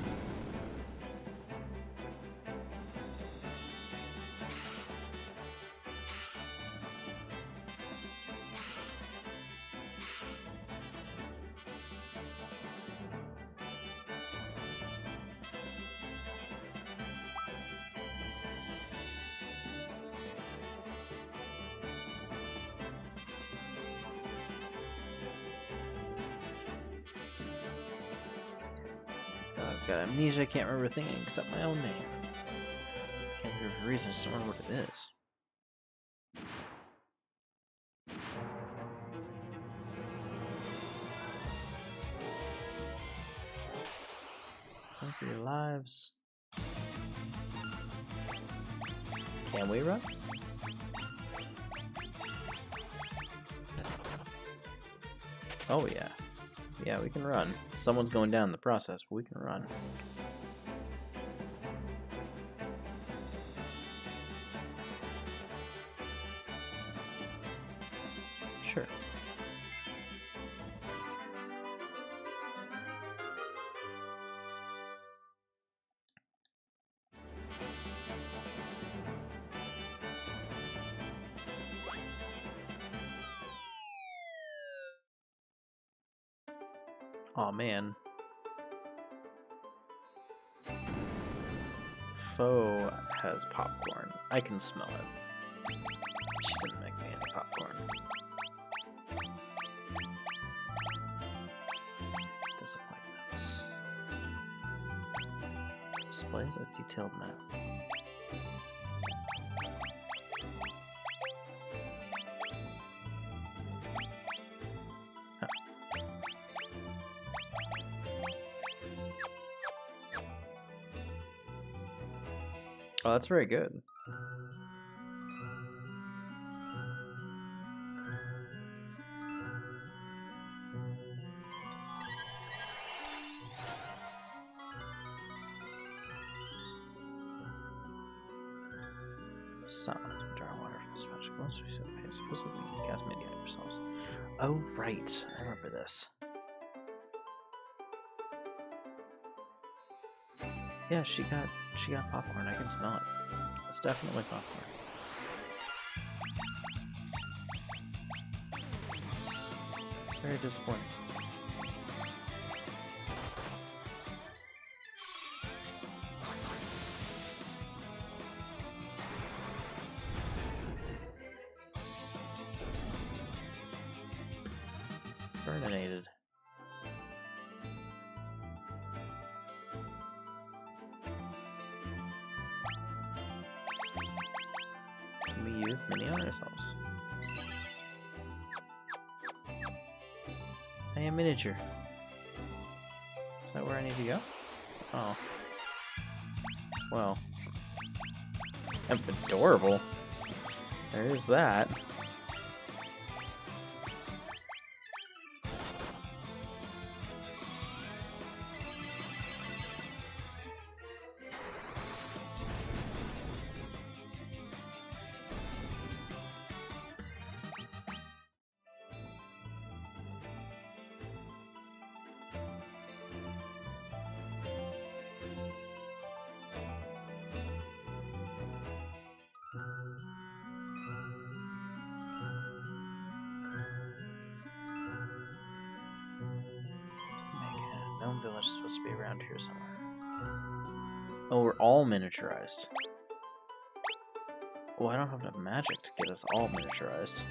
I've got amnesia, I can't remember a thing except my own name. Can't remember the reason, I just don't remember what it is. Run for your lives. Can we run? Oh yeah. Yeah, we can run. Someone's going down in the process, but we can run. Sure. Aw, man. Foe has popcorn. I can smell it. She didn't make me any popcorn. Disappointment. Displays a detailed map. Oh, that's very good. Silent. Draw water from this magic monster. Supposedly cast many on yourselves. Oh, right. I remember this. Yeah, she got popcorn. I can smell it. It's definitely popcorn. Very disappointing. Burninated. Can we use mini on ourselves? I am miniature. Is that where I need to go? Oh. Well. I'm adorable. There's that. village is supposed to be around here somewhere. Oh, we're all miniaturized. Oh, I don't have enough magic to get us all miniaturized.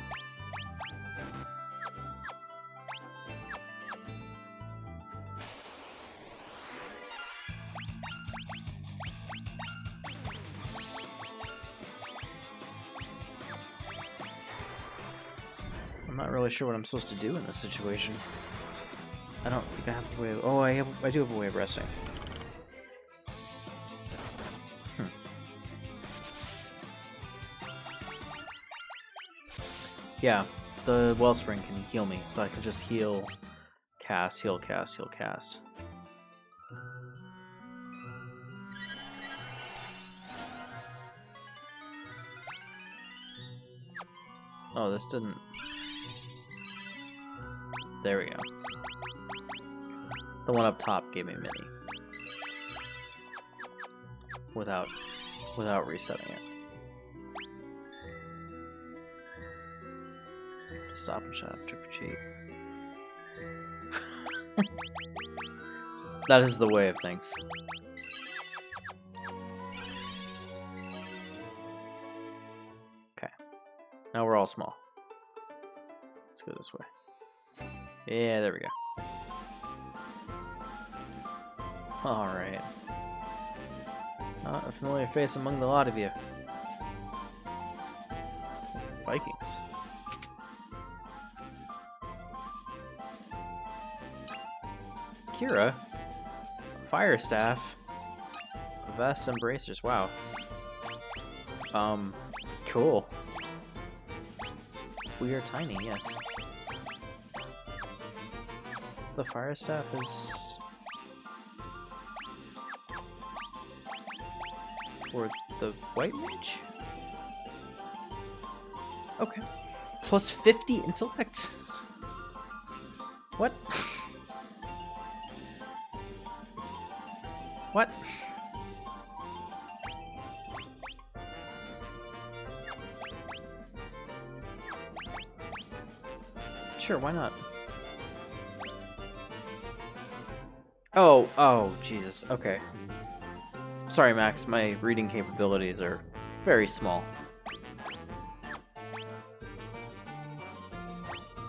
I'm not really sure what I'm supposed to do in this situation. I don't think I have a way of... Oh, I do have a way of resting. Yeah, the wellspring can heal me, so I can just heal, cast, heal, cast, heal, cast. Oh, this didn't... There we go. The one up top gave me mini. Without resetting it. Stop and shop, trick or treat. That is the way of things. Okay. Now we're all small. Let's go this way. Yeah, there we go. Alright. A familiar face among the lot of you. Vikings. Kira, fire staff, vests and bracers. Wow. Cool. We are tiny, yes. The fire staff is for the white mage? Okay. Plus 50 intellect? What? What? Sure, why not? Oh, Jesus, okay. Sorry, Max, my reading capabilities are very small.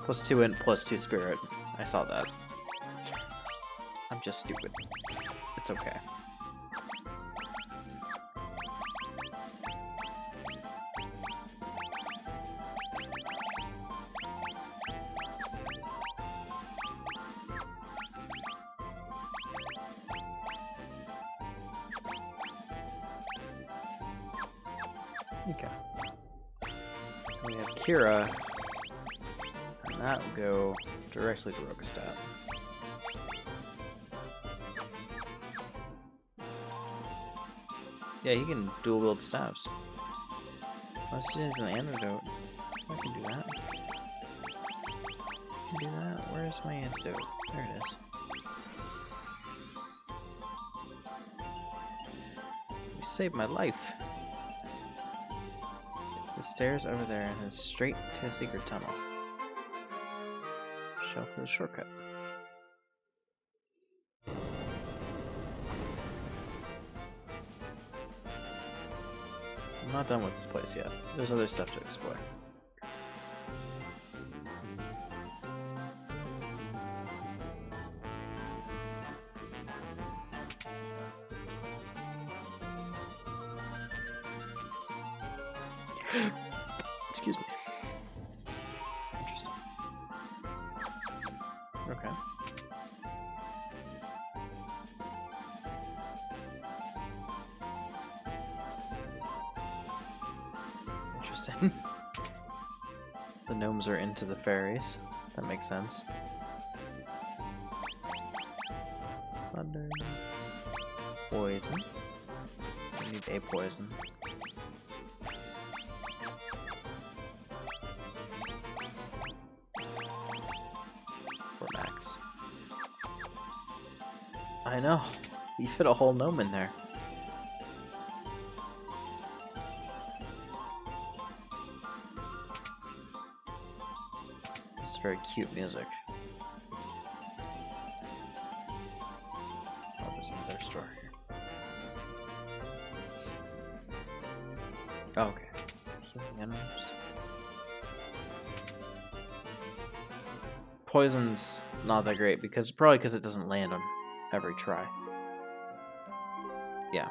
Plus 2 int, plus 2 spirit. I saw that. I'm just stupid. It's okay. Okay. We have Kira, and that will go directly to Rokastat. Yeah, he can dual wield staves. Unless he has an antidote. I can do that. I can do that. Where's my antidote? There it is. You saved my life. The stairs over there and is straight to a secret tunnel. Shelf is a shortcut. I'm not done with this place yet. There's other stuff to explore. Excuse me. Interesting. Okay. Interesting. The gnomes are into the fairies. That makes sense. Thunder. Poison. We need a poison. For Max. I know. You fit a whole gnome in there. It's very cute music. store here. Oh, okay. Healing enemies. Poison's not that great probably because it doesn't land on every try. Yeah.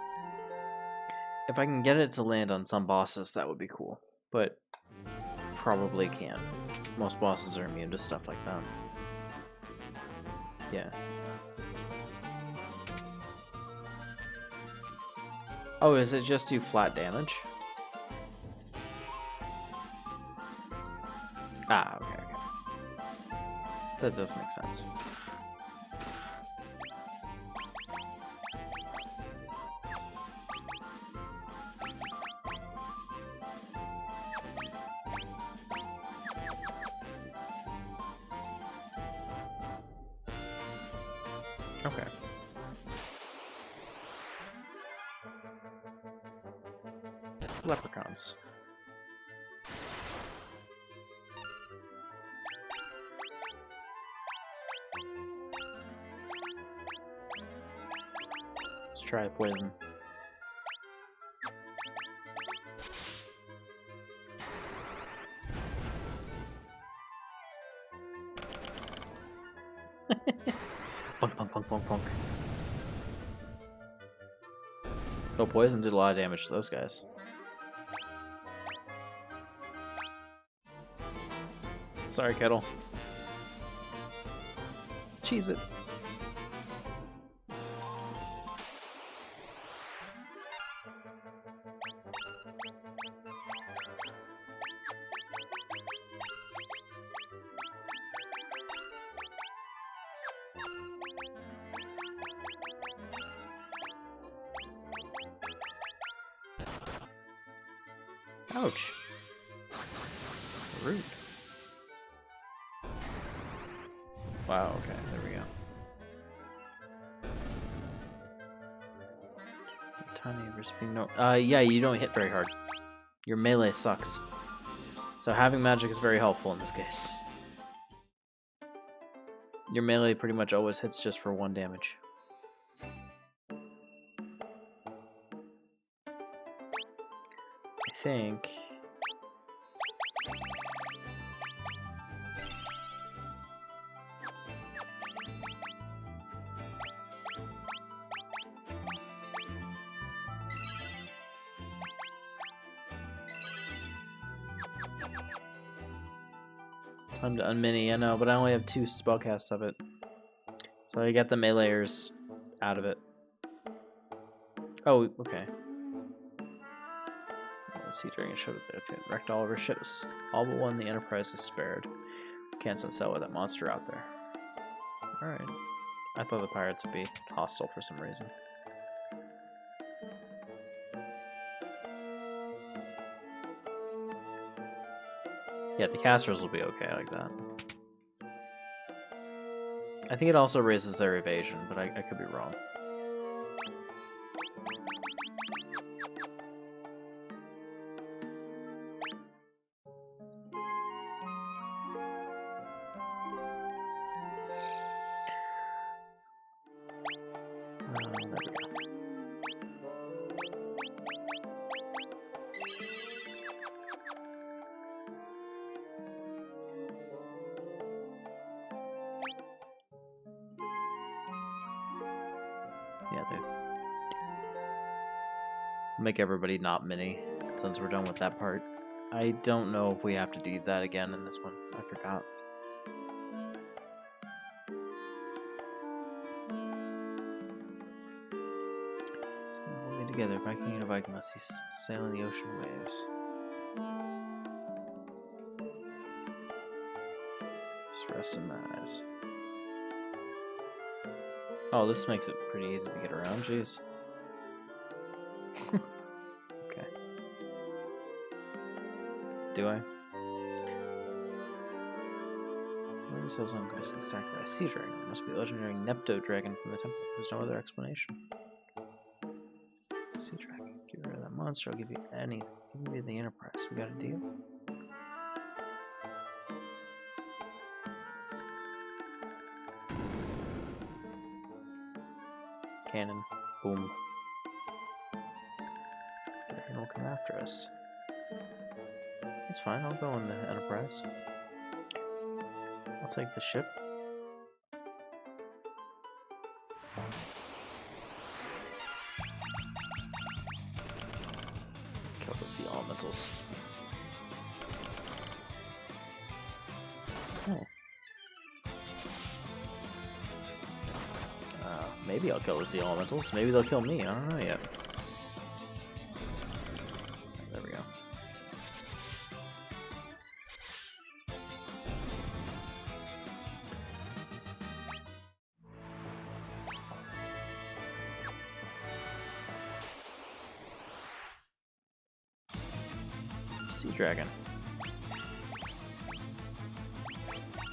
If I can get it to land on some bosses, that would be cool. But probably can't. Most bosses are immune to stuff like that. Yeah. Oh, is it just do flat damage? Ah, okay, okay. That does make sense. Okay. Leprechauns. Let's try poison. Punk, punk, punk, punk, punk. Oh, poison did a lot of damage to those guys. Sorry, Kettle. Cheese it. Ouch. Rude. Wow, okay, there we go. Tiny risping no. Yeah, you don't hit very hard. Your melee sucks. So having magic is very helpful in this case. Your melee pretty much always hits just for 1 damage. I think... time to unmini, I know, but I only have 2 spellcasts of it. So I got the meleeers out of it. Oh, okay. Sea Dragon showed up there too. Wrecked all of her ships. All but one, the Enterprise is spared. Can't send sail with that monster out there. Alright. I thought the pirates would be hostile for some reason. Yeah, the casters will be okay like that. I think it also raises their evasion, but I could be wrong. There we go. Yeah, they make everybody not mini since we're done with that part. I don't know if we have to do that again in this one. I forgot. We'll be together. Viking and a Viking must sail in the ocean waves. Just rest in my eyes. Oh, this makes it pretty easy to get around, jeez. Okay. Do I? Themselves on coast is attacked by a sea dragon. It must be a legendary Nepto dragon from the temple. There's no other explanation. Sea dragon. Get rid of that monster. I'll give you anything. Give me the Enterprise. We got a deal? Cannon. Boom. Dragon will come after us. It's fine, I'll go in the Enterprise. I'll take the ship. Kill the sea elementals. Oh. Maybe I'll kill the sea elementals. Maybe they'll kill me. I don't know yet. There we go. Sea dragon.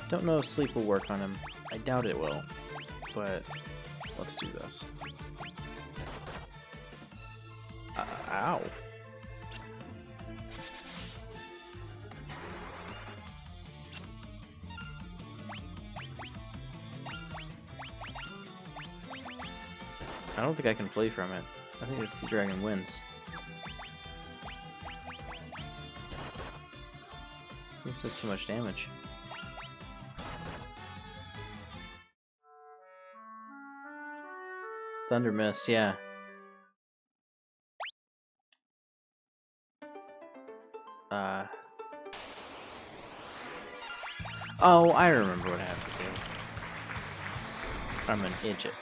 Don't know if sleep will work on him. I doubt it will, but let's do this. Ow. I don't think I can flee from it. I think the sea dragon wins. This is too much damage. Thunder Mist, yeah. Oh, I remember what I have to do. I'm an idiot.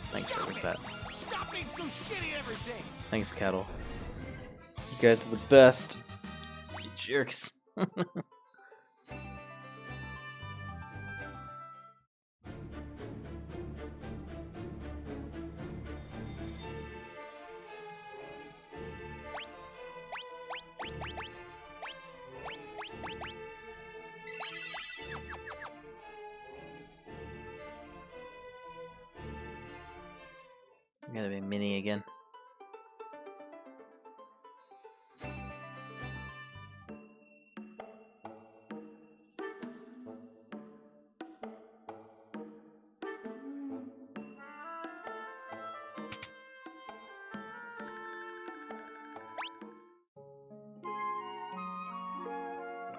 Thanks, where was that? Stop being so shitty every day. Thanks, Kettle. You guys are the best. You jerks. Gotta be mini again.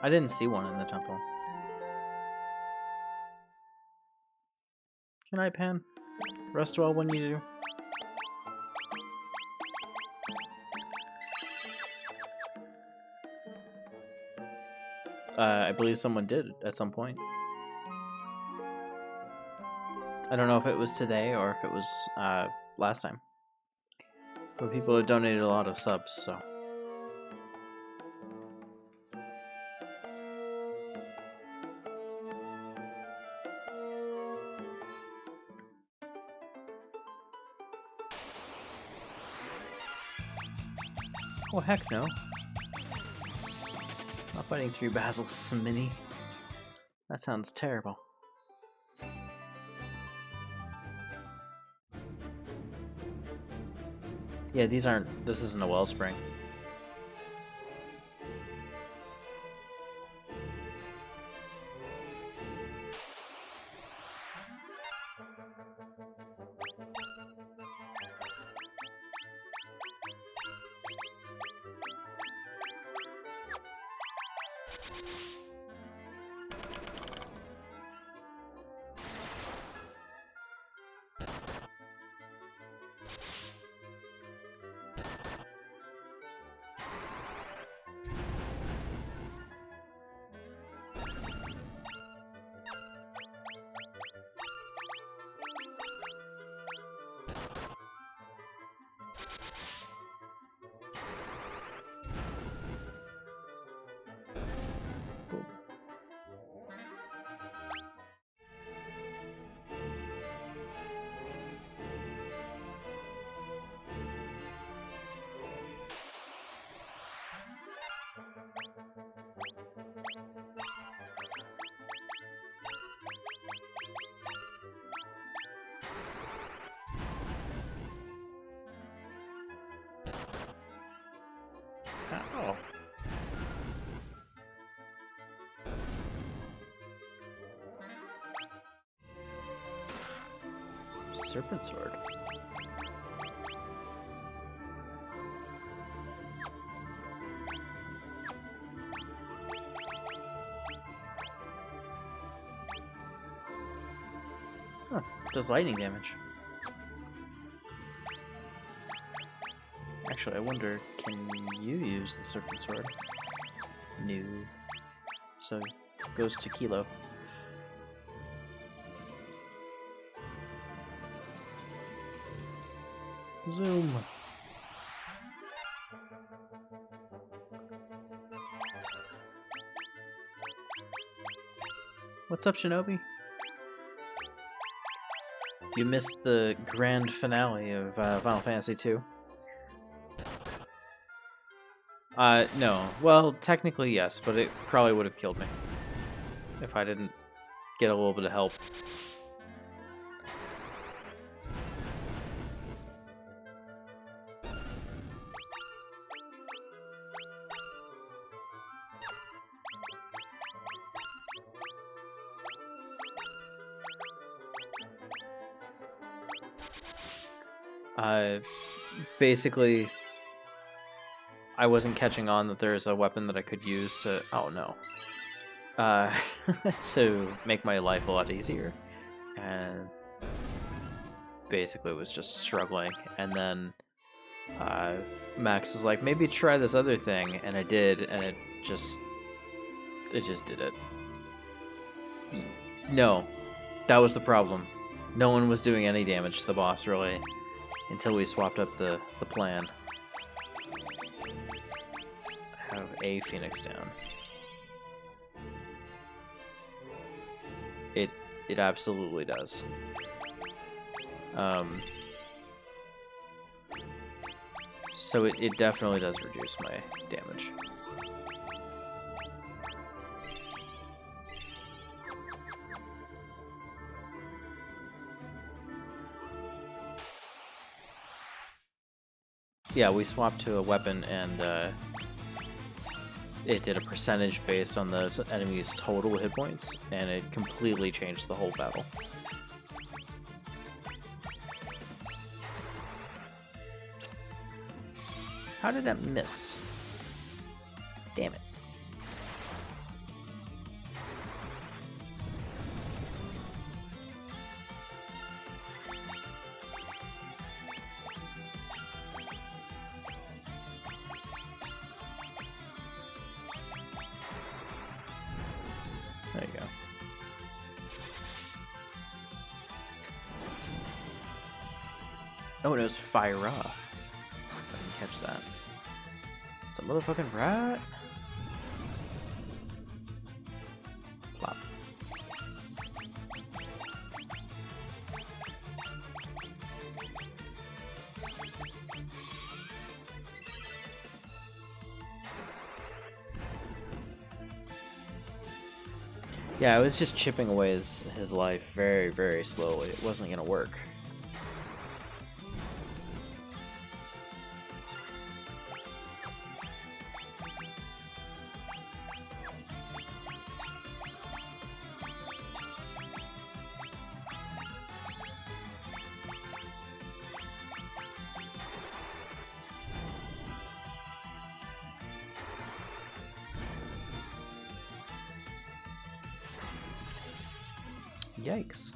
I didn't see one in the temple. Good night, Pan. Rest well when you do. I believe someone did at some point. I don't know if it was today or if it was last time. But people have donated a lot of subs, so. Oh, heck no. Not fighting 3 basilisks, Mini. That sounds terrible. Yeah, these aren't. This isn't a wellspring. Ow. Serpent Sword. Huh, does lightning damage. Actually, I wonder, can you use the Serpent Sword? No. So, it goes to Kilo. Zoom. What's up, Shinobi? You missed the grand finale of Final Fantasy II. No. Well, technically yes, but it probably would have killed me if I didn't get a little bit of help. Basically, I wasn't catching on that there's a weapon that I could use to, oh no, to make my life a lot easier, and basically was just struggling, and then Max was like, maybe try this other thing, and I did, and it just did it. No, that was the problem. No one was doing any damage to the boss, really, until we swapped up the plan. I have a Phoenix down. It absolutely does. So it definitely does reduce my damage. Yeah, we swapped to a weapon, and it did a percentage based on the enemy's total hit points, and it completely changed the whole battle. How did that miss? Damn it. There you go. Oh, and it was Fire. I didn't catch that. It's a motherfucking rat. Plop. Yeah, I was just chipping away his life very, very slowly. It wasn't gonna work. Yikes.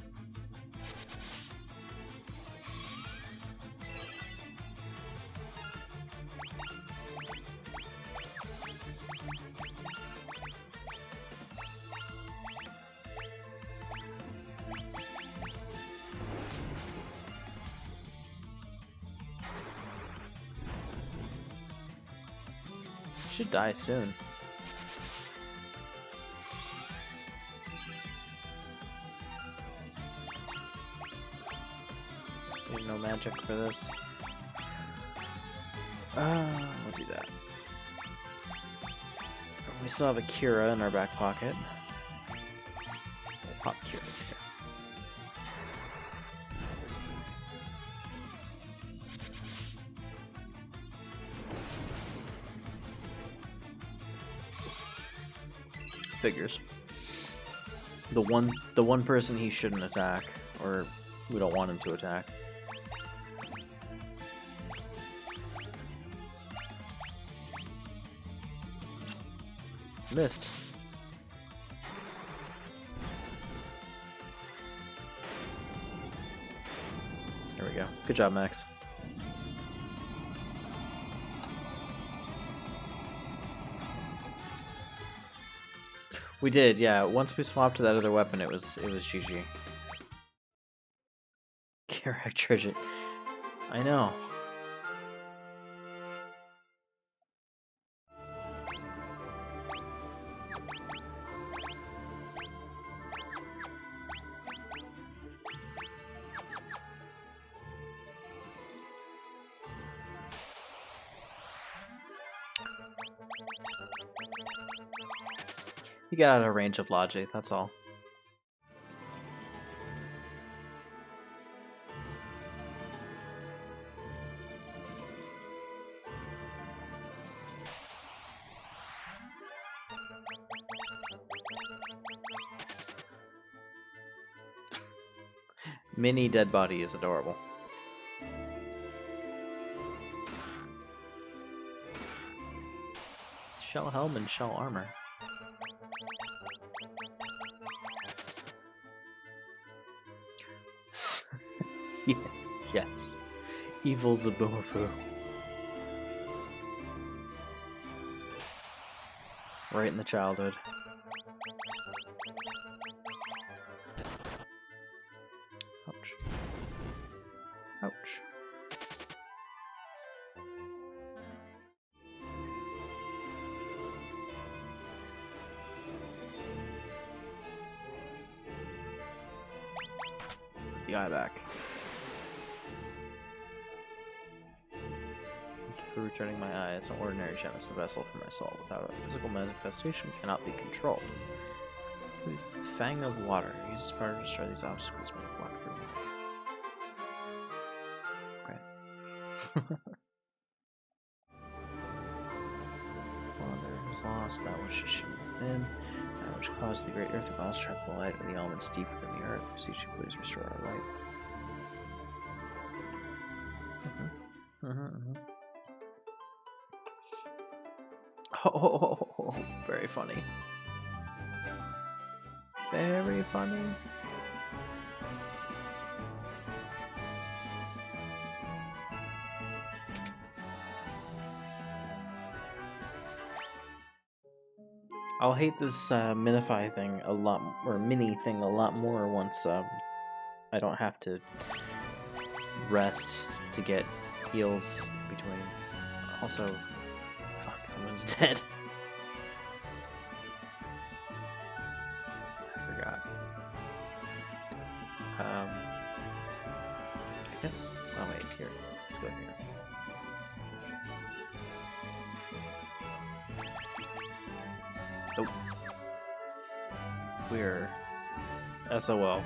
Should die soon. No magic for this. We'll do that. We still have a Cura in our back pocket. We'll pop Cura here. Figures. The one person he shouldn't attack, or We don't want him to attack. Missed. There we go. Good job, Max. We did, yeah. Once we swapped to that other weapon, it was GG. Character. I know. You got out of range of logic, that's all. Mini dead body is adorable. Shell helm and shell armor. Yes. Evil Zabofu. Right in the childhood. Ouch. Ouch. Put the eye back. For returning my eye, it's an ordinary gem. It's a vessel for my soul. Without a physical manifestation, cannot be controlled. The Fang of Water. Use this power to destroy these obstacles when you walk through. Okay. Water is lost. That which should have been. That which caused the great earthquake lost track of the light of the elements deep within the earth. Beseech you, please restore our light. Oh, very funny. Very funny. I'll hate this minify thing a lot, or mini thing a lot more once I don't have to rest to get heals between. Also, fuck, someone's dead. I forgot. I guess. Oh wait, here. Let's go here. Oh. We're SOL.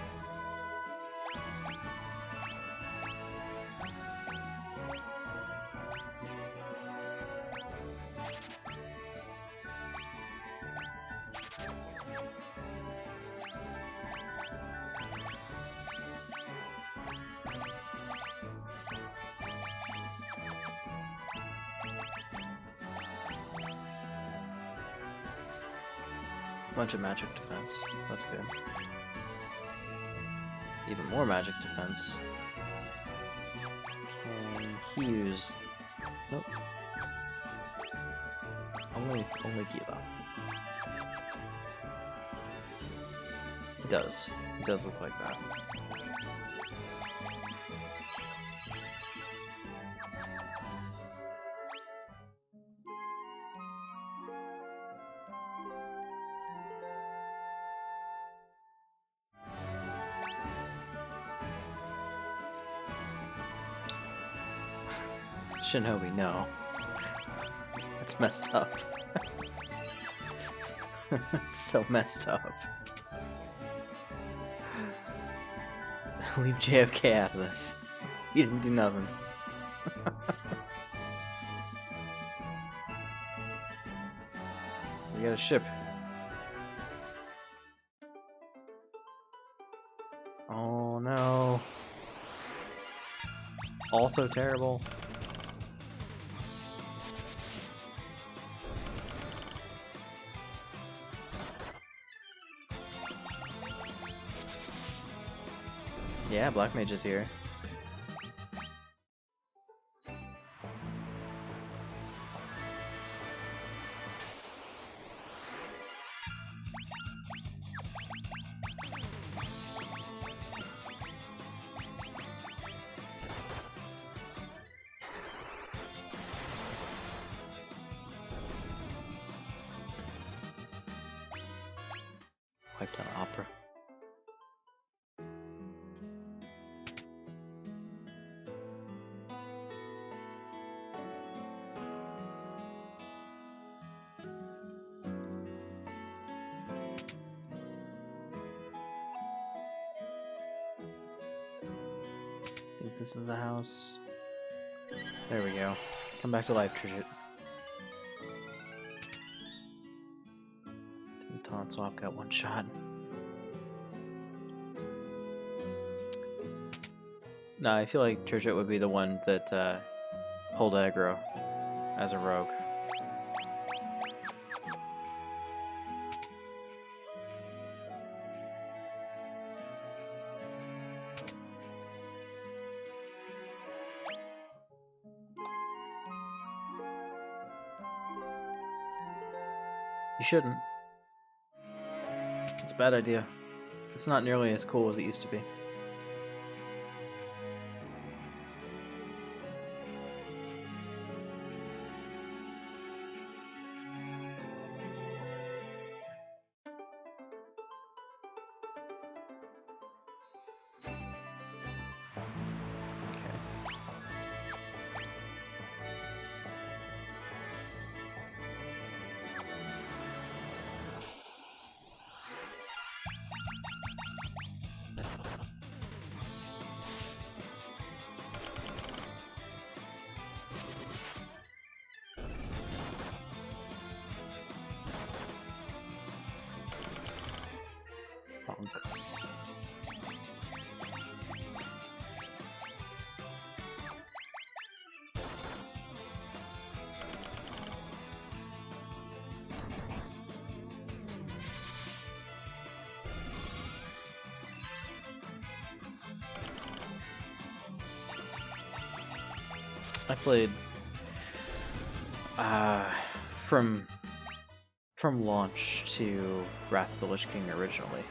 Bunch of magic defense. That's good. Even more magic defense. Can he use? Nope. Only Gila. He does. He does look like that. Shinobi, no. That's messed up. So messed up. Leave JFK out of this. He didn't do nothing. We got a ship. Oh no. also terrible. Yeah, Black Mage is here. Wiped out Opera. I think this is the house. There we go. Come back to life, Tridget. Didn't taunt swap, got one shot. No, I feel like Tridget would be the one that hold aggro as a rogue. You shouldn't. It's a bad idea. It's not nearly as cool as it used to be. Bonk. I played from launch to Wrath of the Lich King originally.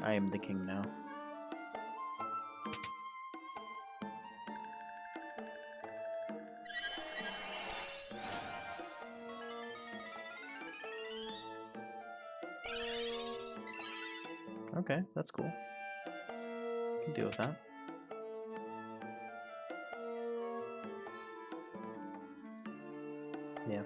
I am the king now. Okay, that's cool. I can deal with that. Yeah.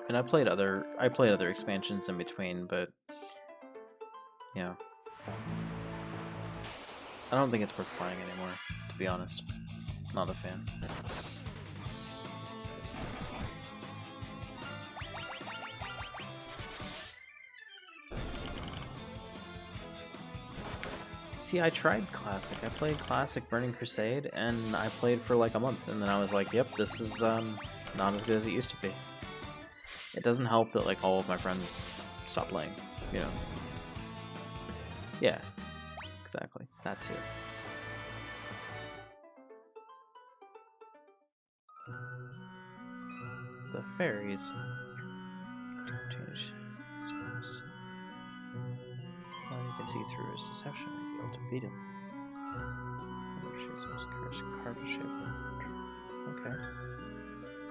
And I played other expansions in between, but yeah. I don't think it's worth playing anymore, to be honest. Not a fan. See, I tried Classic. I played Classic Burning Crusade, and I played for like a month, and then I was like, yep, this is not as good as it used to be. It doesn't help that like all of my friends stopped playing, you know. Yeah, exactly. That too. The fairies. Change spells. Well, you can see through his deception and be able to beat him. Curse carpet shape. Okay.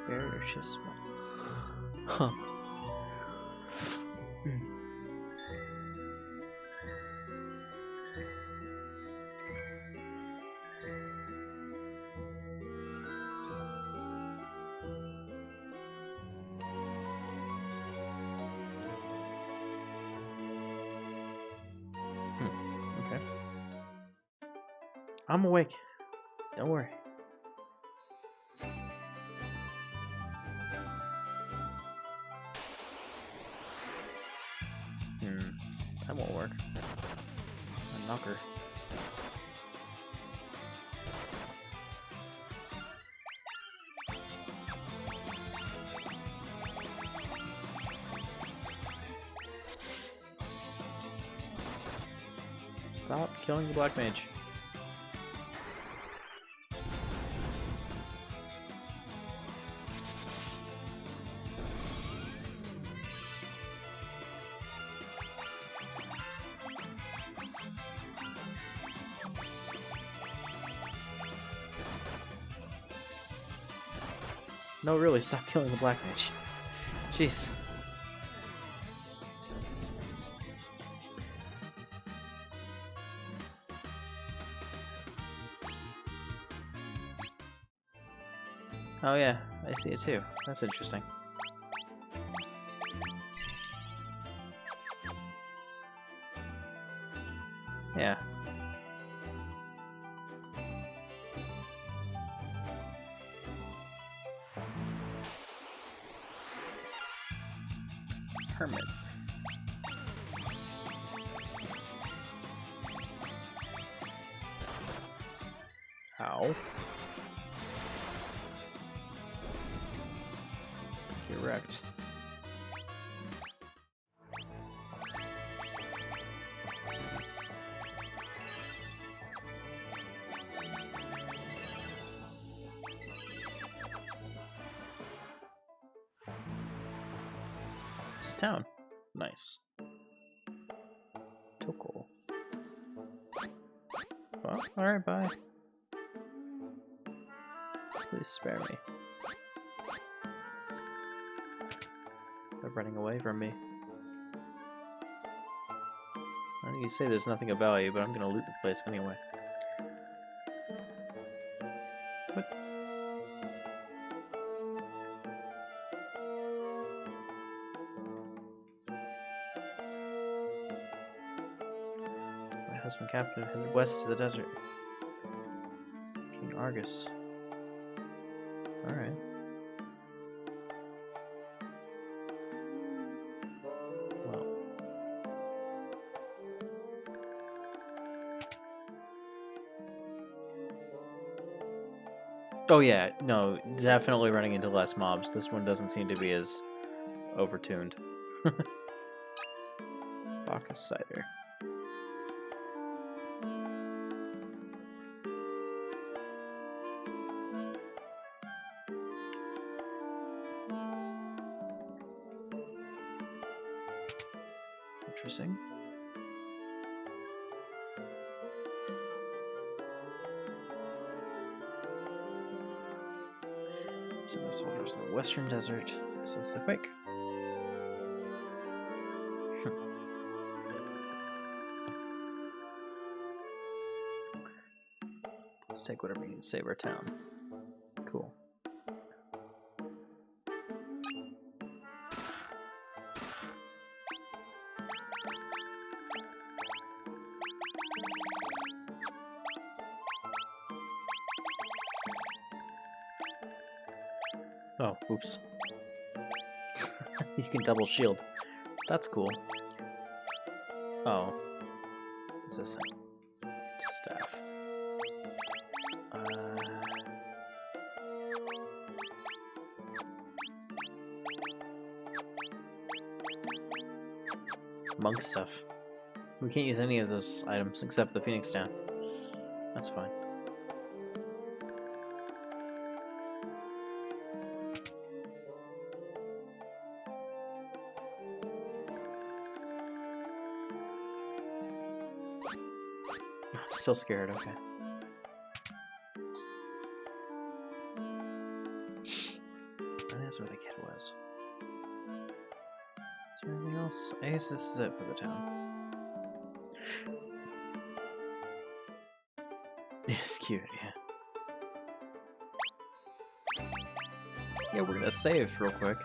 Barrier shifts. Huh. I'm awake. Don't worry. That won't work. A knocker. Stop killing the black mage. No, really, stop killing the black mage. Jeez. Oh yeah, I see it too. That's interesting. Yeah. Hermit. Ow. Get wrecked. It's a town. Nice. Tokol. Well, alright, bye. Please spare me. They're running away from me. I know you say there's nothing of value, but I'm gonna loot the place anyway. What? My husband captive headed west to the desert. King Argus. Alright. Well. Oh yeah, no, definitely running into less mobs. This one doesn't seem to be as overtuned. Bacchus cider. Interesting. So the soldiers in the western desert, so it's the quake. Let's take whatever we need to save our town. Cool. Oh, oops. You can double shield. That's cool. Oh. What's this thing? It's a staff. Monk stuff. We can't use any of those items except the Phoenix Down. That's fine. Still scared, okay. That's where the kid was. Is there anything else? I guess this is it for the town. It's cute, yeah. Yeah, we're gonna save real quick.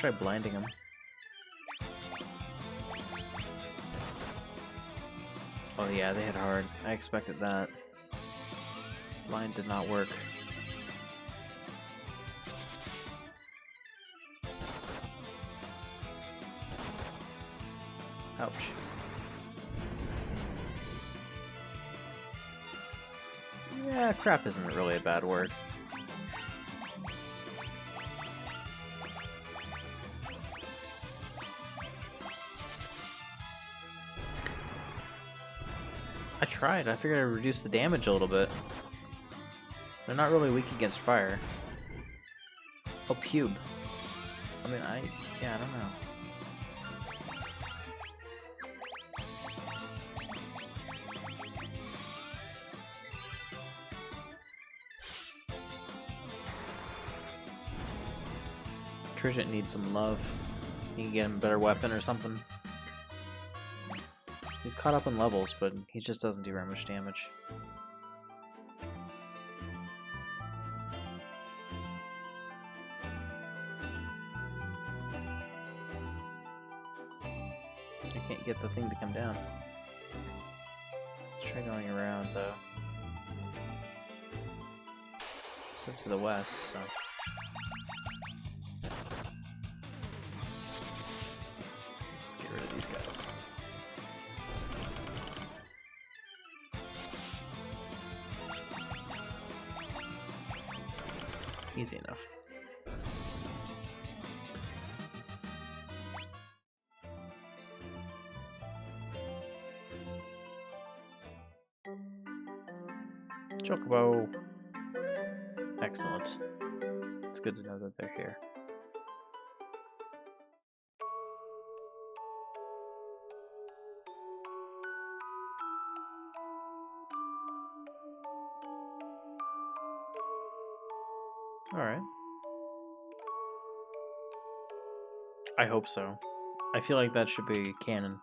try blinding him. Oh yeah, they hit hard. I expected that. Blind did not work. Ouch. Yeah, crap isn't really a bad word. I tried. I figured I'd reduce the damage a little bit. They're not really weak against fire. Oh, pube. I mean, yeah, I don't know. Trident needs some love. You can get him a better weapon or something. He's caught up in levels, but he just doesn't do very much damage. I can't get the thing to come down. Let's try going around, though. So to the west, so... let's get rid of these guys. Easy enough. Chocobo. Excellent. It's good to know that they're here. Alright. I hope so. I feel like that should be canon.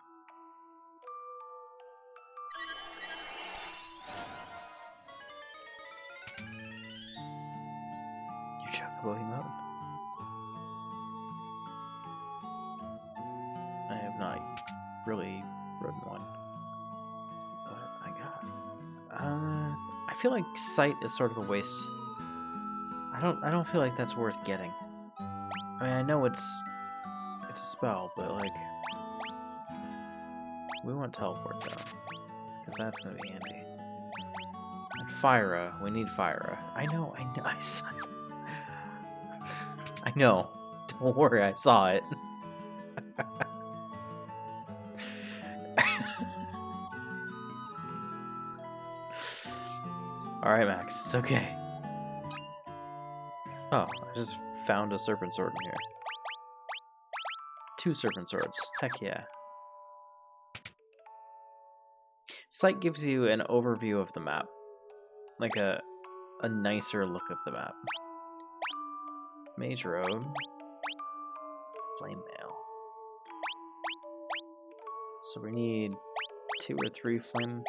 You Chocobo emote? I have not really ridden one. But I got... I feel like Sight is sort of a waste. I don't feel like that's worth getting. I mean, I know it's a spell, but like we want teleport though, because that's gonna be handy. And Fyra, we need Fyra. I know, I saw. I know. Don't worry, I saw it. All right, Max, it's okay. Oh, I just found a serpent sword in here. 2 serpent swords. Heck yeah. Sight gives you an overview of the map. Like a nicer look of the map. Mage Road. Flame Mail. So we need 2 or 3 flame...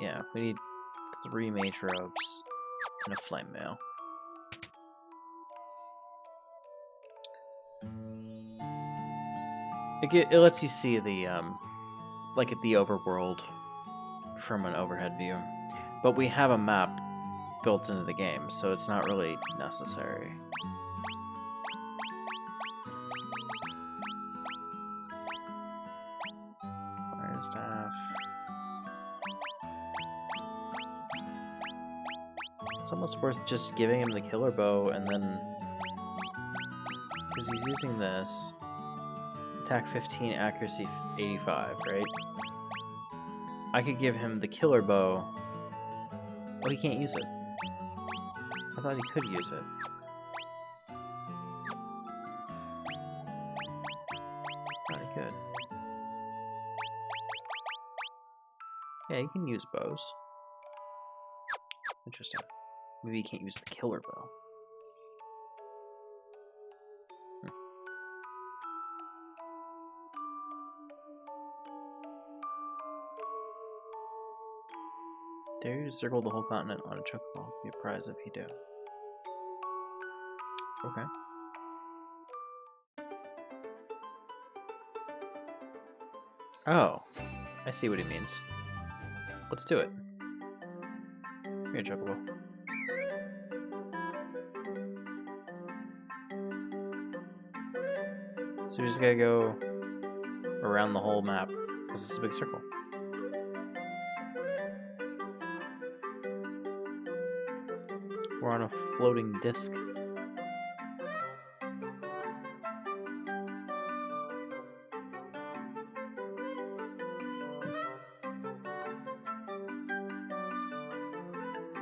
Yeah, we need 3 mage robes and a flame mail. It lets you see the, like at the overworld from an overhead view. But we have a map built into the game, so it's not really necessary. Fire staff. It's almost worth just giving him the killer bow and then... because he's using this. Attack 15, accuracy 85, right? I could give him the killer bow. Oh, he can't use it. I thought he could use it. Thought he could. Yeah, he can use bows. Interesting. Maybe he can't use the killer bow. Dare you to circle the whole continent on a chocobo? Be a prize if you do. Okay. Oh, I see what he means. Let's do it. Here, Chocobo. So we just gotta go around the whole map. This is a big circle. We're on a floating disc.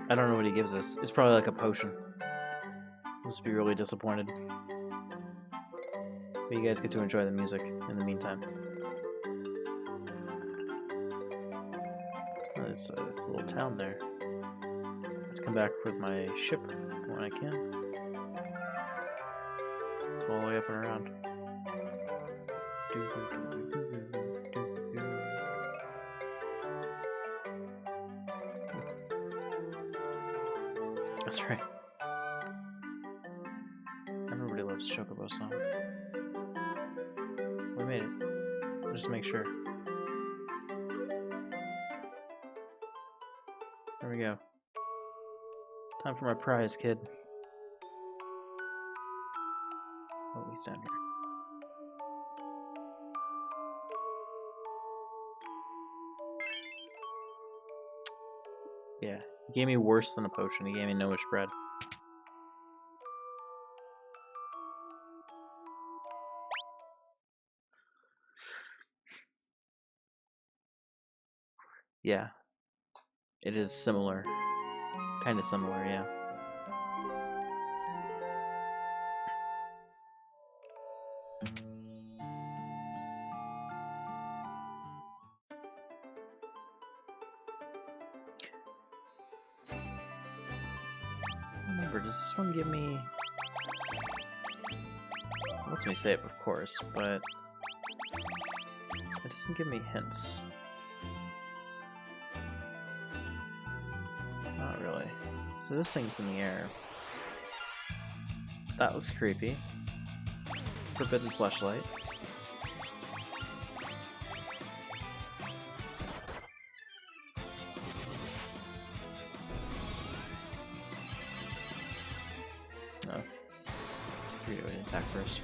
I don't know what he gives us. It's probably like a potion. Must be really disappointed. But you guys get to enjoy the music in the meantime. Oh, there's a little town there. Let's come back with my ship when I can. All the way up and around. That's right. Everybody loves Chocobo song. We made it. Just make sure. There we go. Time for my prize, kid. Oh, he's down here. Yeah, he gave me worse than a potion. He gave me no-ish bread. Yeah, it is similar. Kind of similar, yeah. Remember, does this one give me... It lets me save, of course, but... It doesn't give me hints. Not really. So this thing's in the air. That looks creepy. Forbidden fleshlight. Oh. You're doing attack first.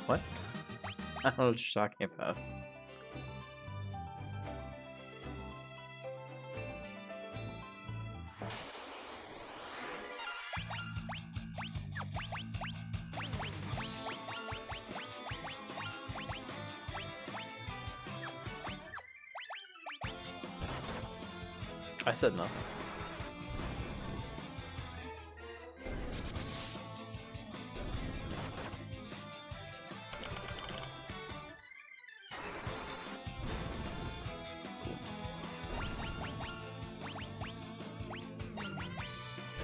What? I don't know what you're talking about. I said nothing.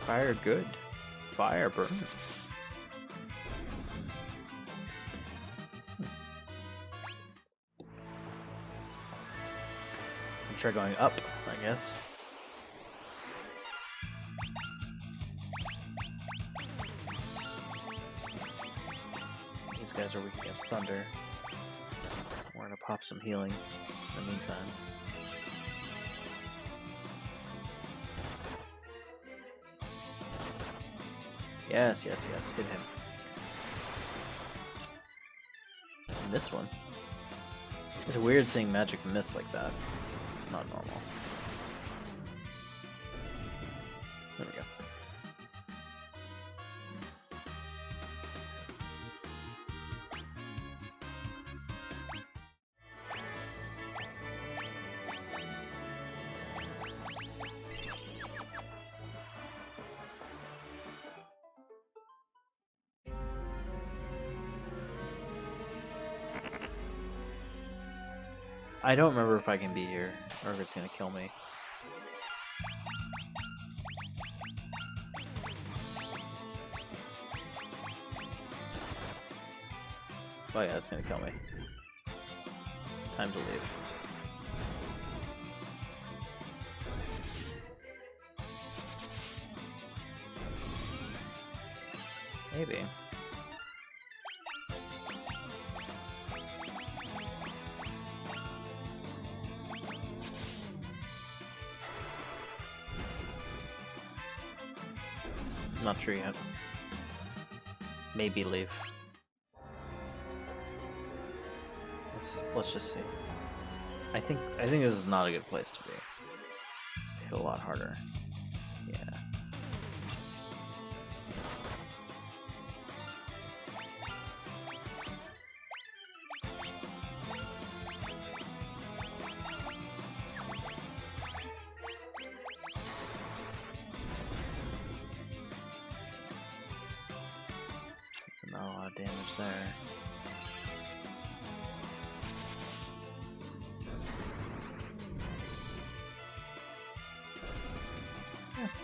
Fire good. Fire burn. Try going up, I guess. These guys are weak against thunder. We're gonna pop some healing in the meantime. Yes, yes, yes, hit him. And this one. It's weird seeing magic miss like that. It's not normal. There we go. I don't remember if I can be here, or if it's gonna kill me. Oh yeah, it's gonna kill me. Time to leave. Maybe. Not sure yet. Maybe leave. Let's just see. I think this is not a good place to be. Just hit a lot harder. Yeah. Not a lot of damage there.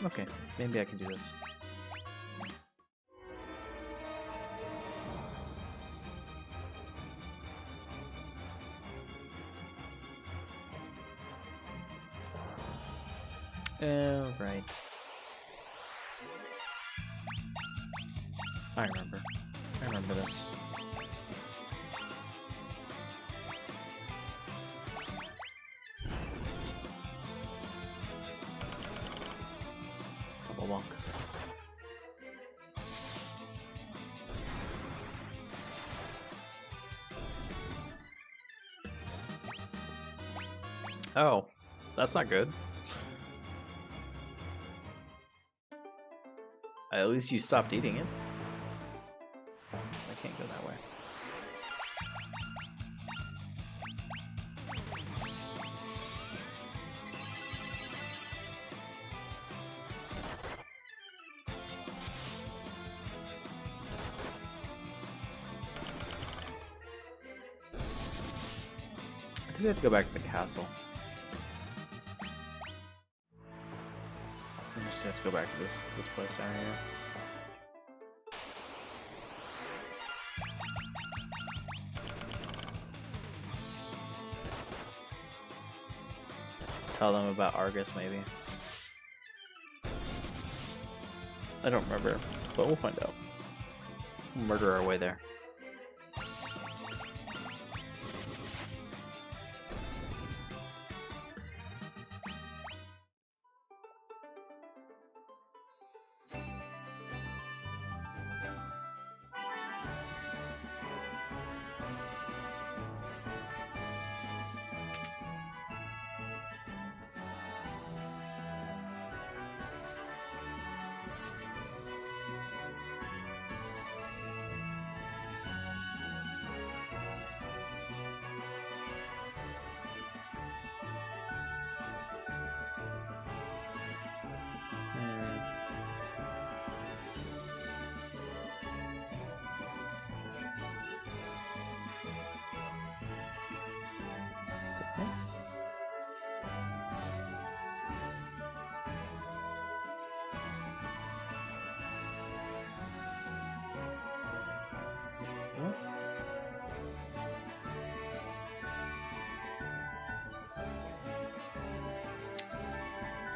Okay, maybe I can do this. Right. I remember. I remember this. Double walk. Oh, that's not good. At least you stopped eating it. I can't go that way. I think we have to go back to the castle. We just have to go back to this place down here. Tell them about Argus, maybe. I don't remember, but we'll find out. We'll murder our way there.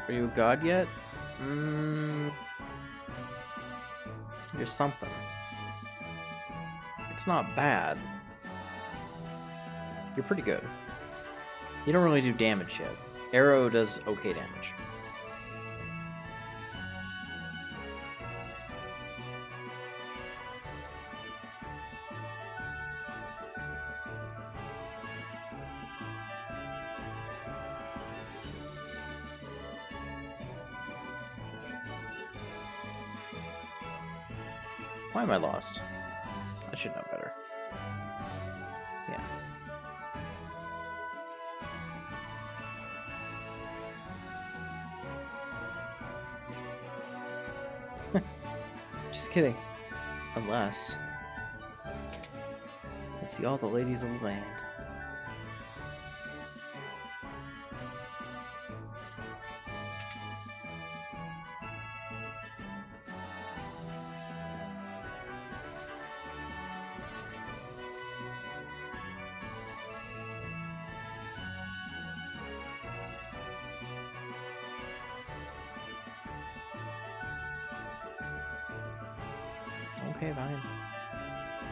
Are you a god yet? You're something. It's not bad. You're pretty good. You don't really do damage yet. Arrow does okay damage. Why am I lost? I should know better. Yeah. Just kidding. Unless I see all the ladies of the land. Okay, fine.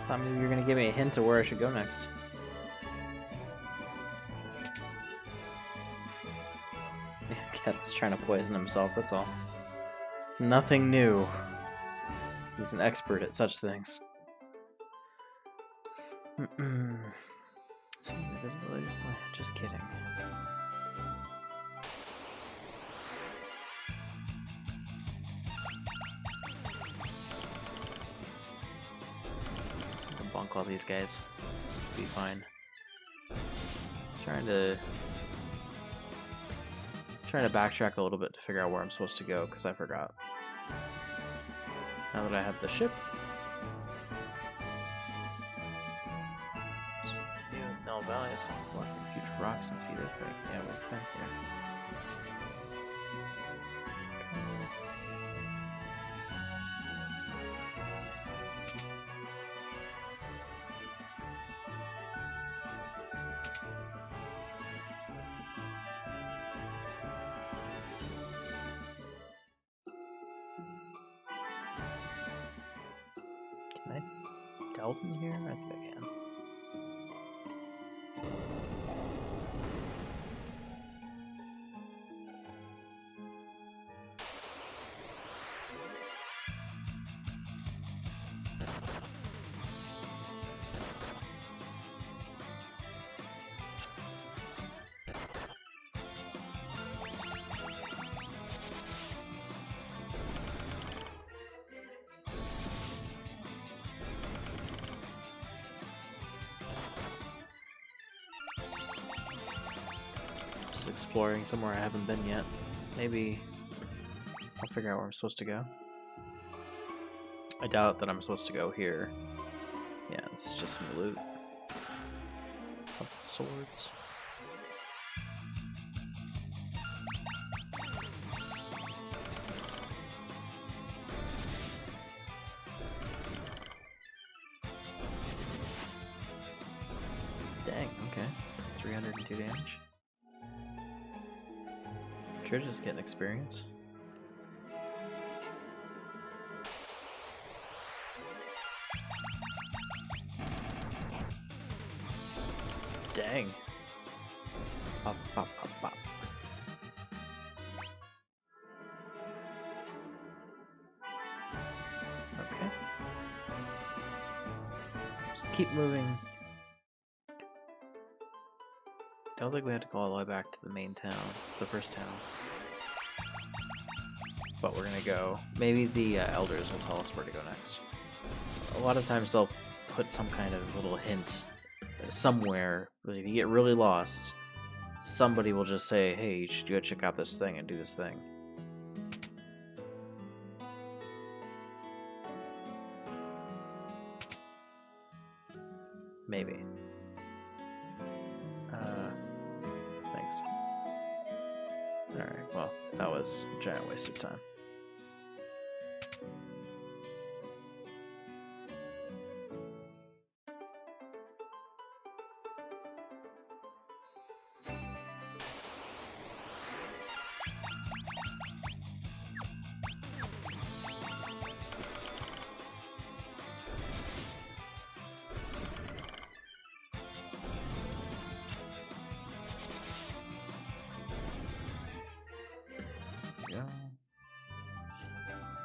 Thought maybe you were gonna give me a hint of where I should go next. Kev's trying to poison himself, that's all. Nothing new. He's an expert at such things. So visit the latest. Just kidding. I'll bonk all these guys. Be fine. Trying to backtrack a little bit to figure out where I'm supposed to go because I forgot. Now that I have the ship. No valley is blocking future rocks and see the thing. Yeah, we're fine here. Can I delve in here? I think I can. Just exploring somewhere I haven't been yet. Maybe I'll figure out where I'm supposed to go. I doubt that I'm supposed to go here. Yeah, it's just some loot. Couple swords. Dang, okay. 302 damage. Should I just get an experience? Dang. Pop, pop, pop, pop. Okay. Just keep moving. Don't think we have to go all the way back to the main town, the first town. But we're gonna go. Maybe the elders will tell us where to go next. A lot of times they'll put some kind of little hint somewhere, but if you get really lost, somebody will just say, hey, you should go check out this thing and do this thing. Maybe. Thanks. Alright, well, that was a giant waste of time.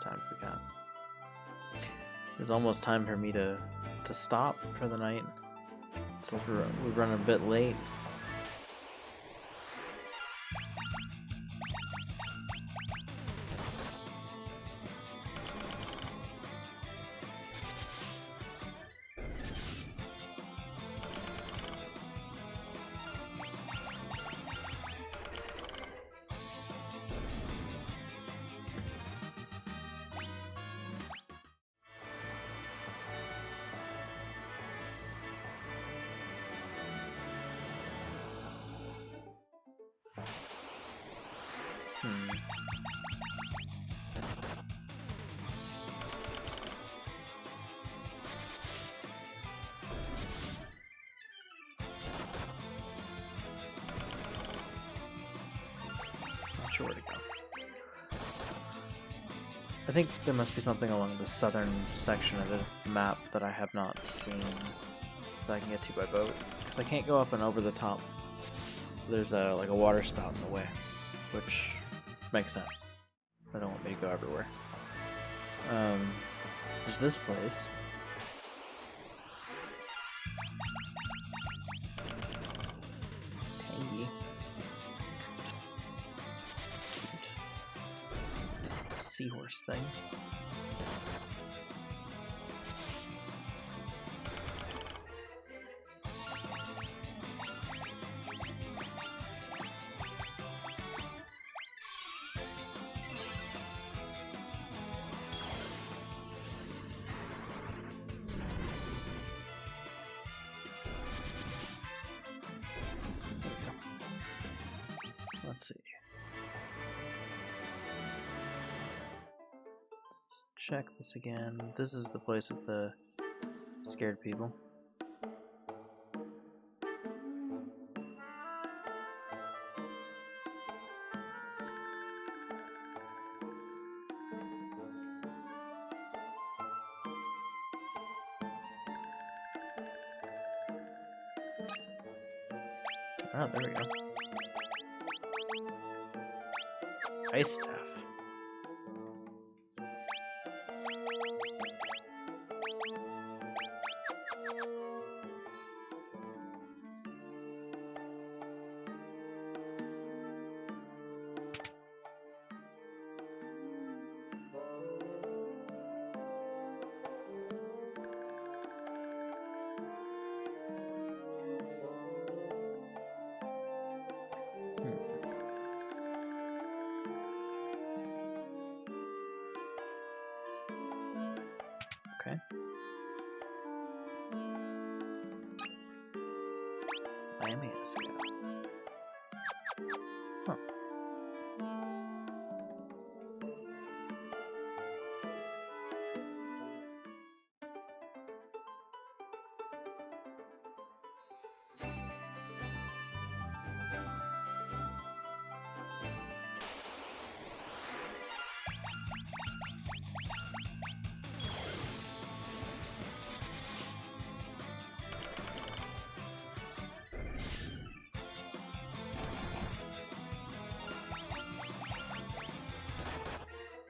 Time we got. It's almost time for me to stop for the night. So we run a bit late. Not sure where to go. I think there must be something along the southern section of the map that I have not seen that I can get to by boat. Because I can't go up and over the top. There's like a water spout in the way, which makes sense. They don't want me to go everywhere. There's this place. Tangy. It's cute. Seahorse thing. Let's see. Let's check this again. This is the place with the scared people. Oh, there we go. Ice staff. Okay. Miami is good. Huh.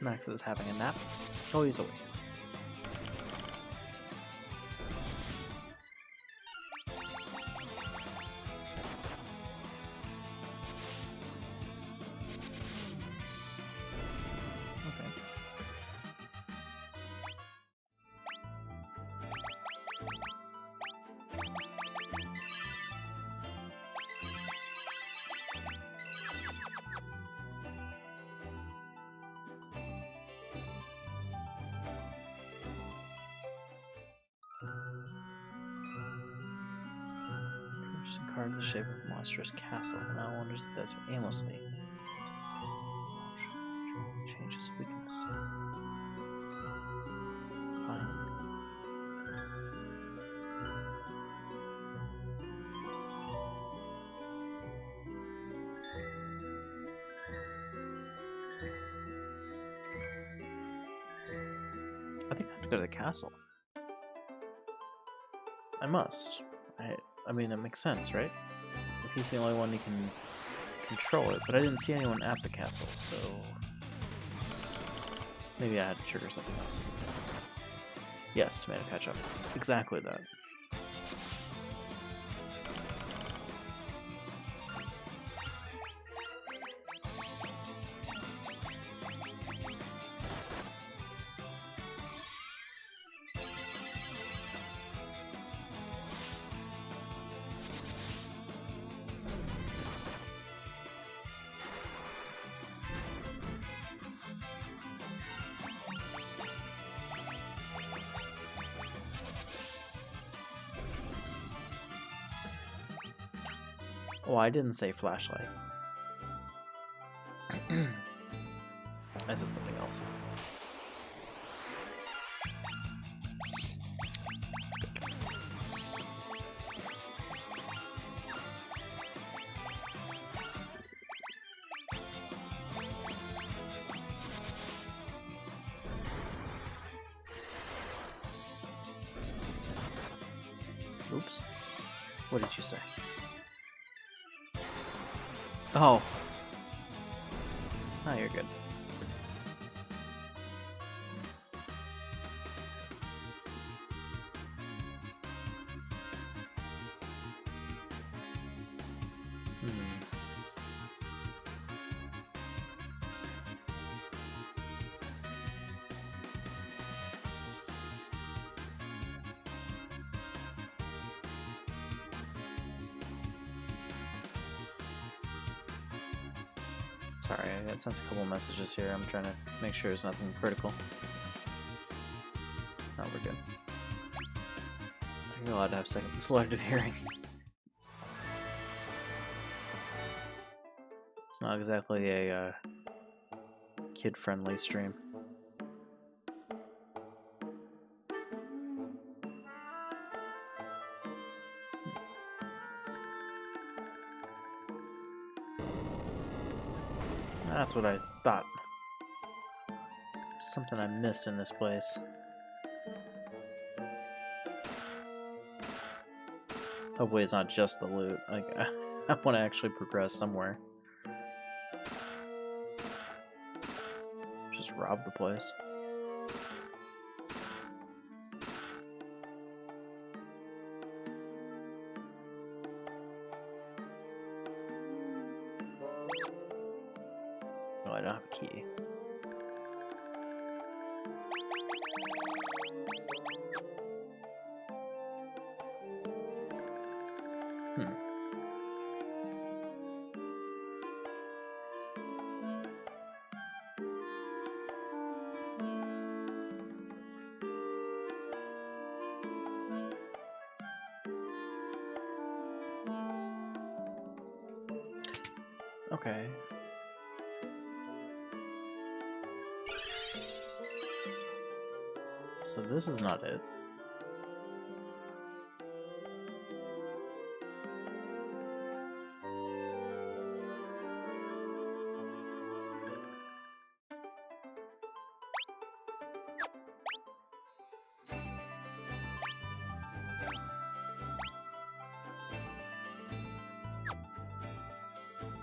Max is having a nap. Oh, he's awake. Okay. Interesting card in the shape of a monstrous castle. Now wanders the desert aimlessly. Change his weakness. Fine. I think I have to go to the castle. I must. I mean, it makes sense, right? If he's the only one who can control it, but I didn't see anyone at the castle, so maybe I had to trigger something else. Yes, tomato ketchup. Exactly that. Oh, I didn't say flashlight. I said something else. Oops. What did you say? Oh. No, you're good. Hmm. Sorry, I got sent a couple messages here. I'm trying to make sure there's nothing critical. Oh, we're good. You're allowed to have selective hearing. It's not exactly a kid-friendly stream. That's what I thought. Something I missed in this place. Hopefully it's not just the loot. Like, I want to actually progress somewhere. Just rob the place. Oh, I don't have a key. Okay. So this is not it.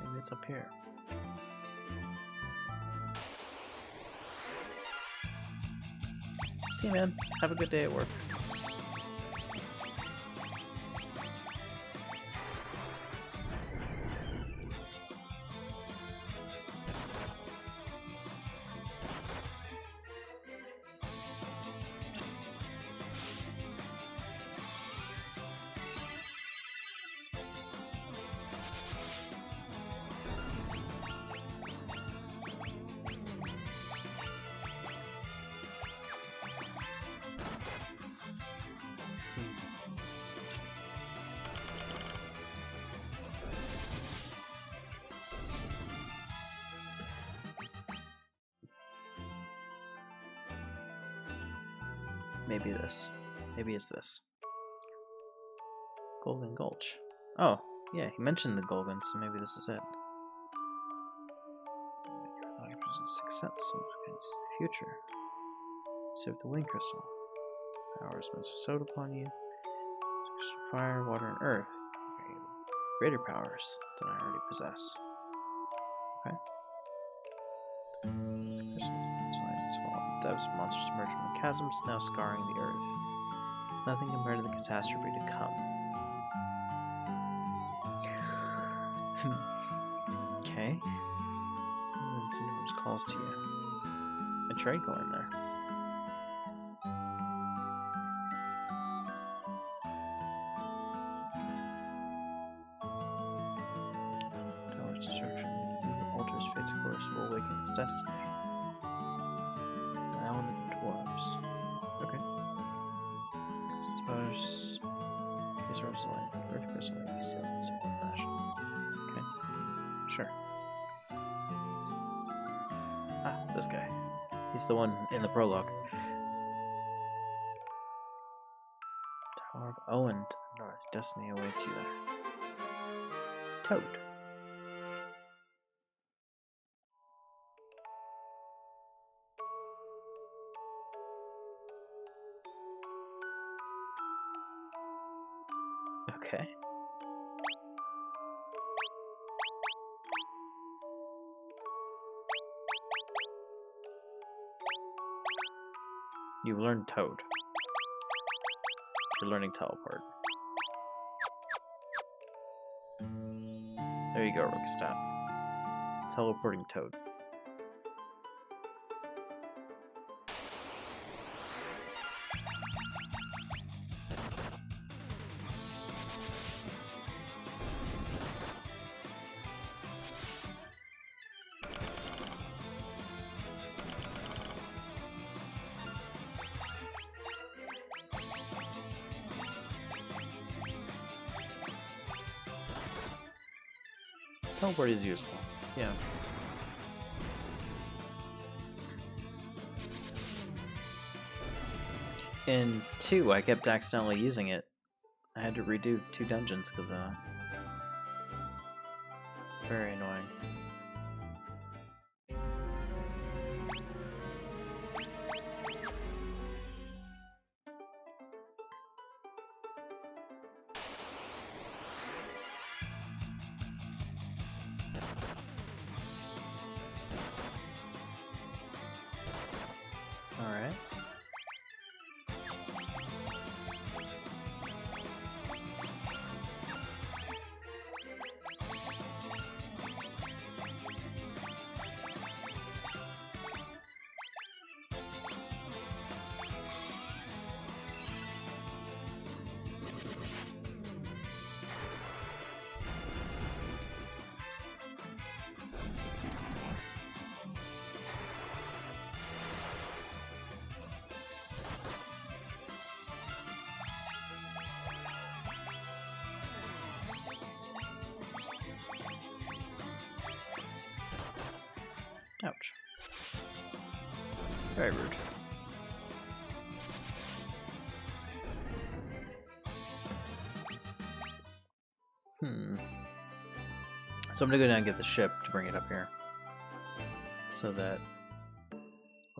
Maybe it's up here. See you, man. Have a good day at work. Maybe this. Maybe it's this. Golden Gulch. Oh, yeah, he mentioned the Golden, so maybe this is it. Sixth sense, it's the future. Save the wind crystal. Powers must bestowed upon you. Fire, water, and earth. Greater powers than I already possess. Okay. Depths, monsters emerge from the chasms, now scarring the earth. It's nothing compared to the catastrophe to come. Okay. Let's see which calls to you. I tried going there. Tower's destruction. Alters fate's course will awaken its destiny. Now one of the dwarves. Okay. Suppose case or light. The first person may be sealed in similar fashion. Okay. Sure. Ah, this guy. He's the one in the prologue. Tower of Owen to the north. Destiny awaits you there. Toad. Okay. You learned Toad. You're learning Teleport. There you go, Rokastat. Teleporting toad. Teleport is useful. Yeah. In 2, I kept accidentally using it. I had to redo 2 dungeons because of that. Very annoying. Alright. Ouch. Very rude. So I'm gonna go down and get the ship to bring it up here. So that...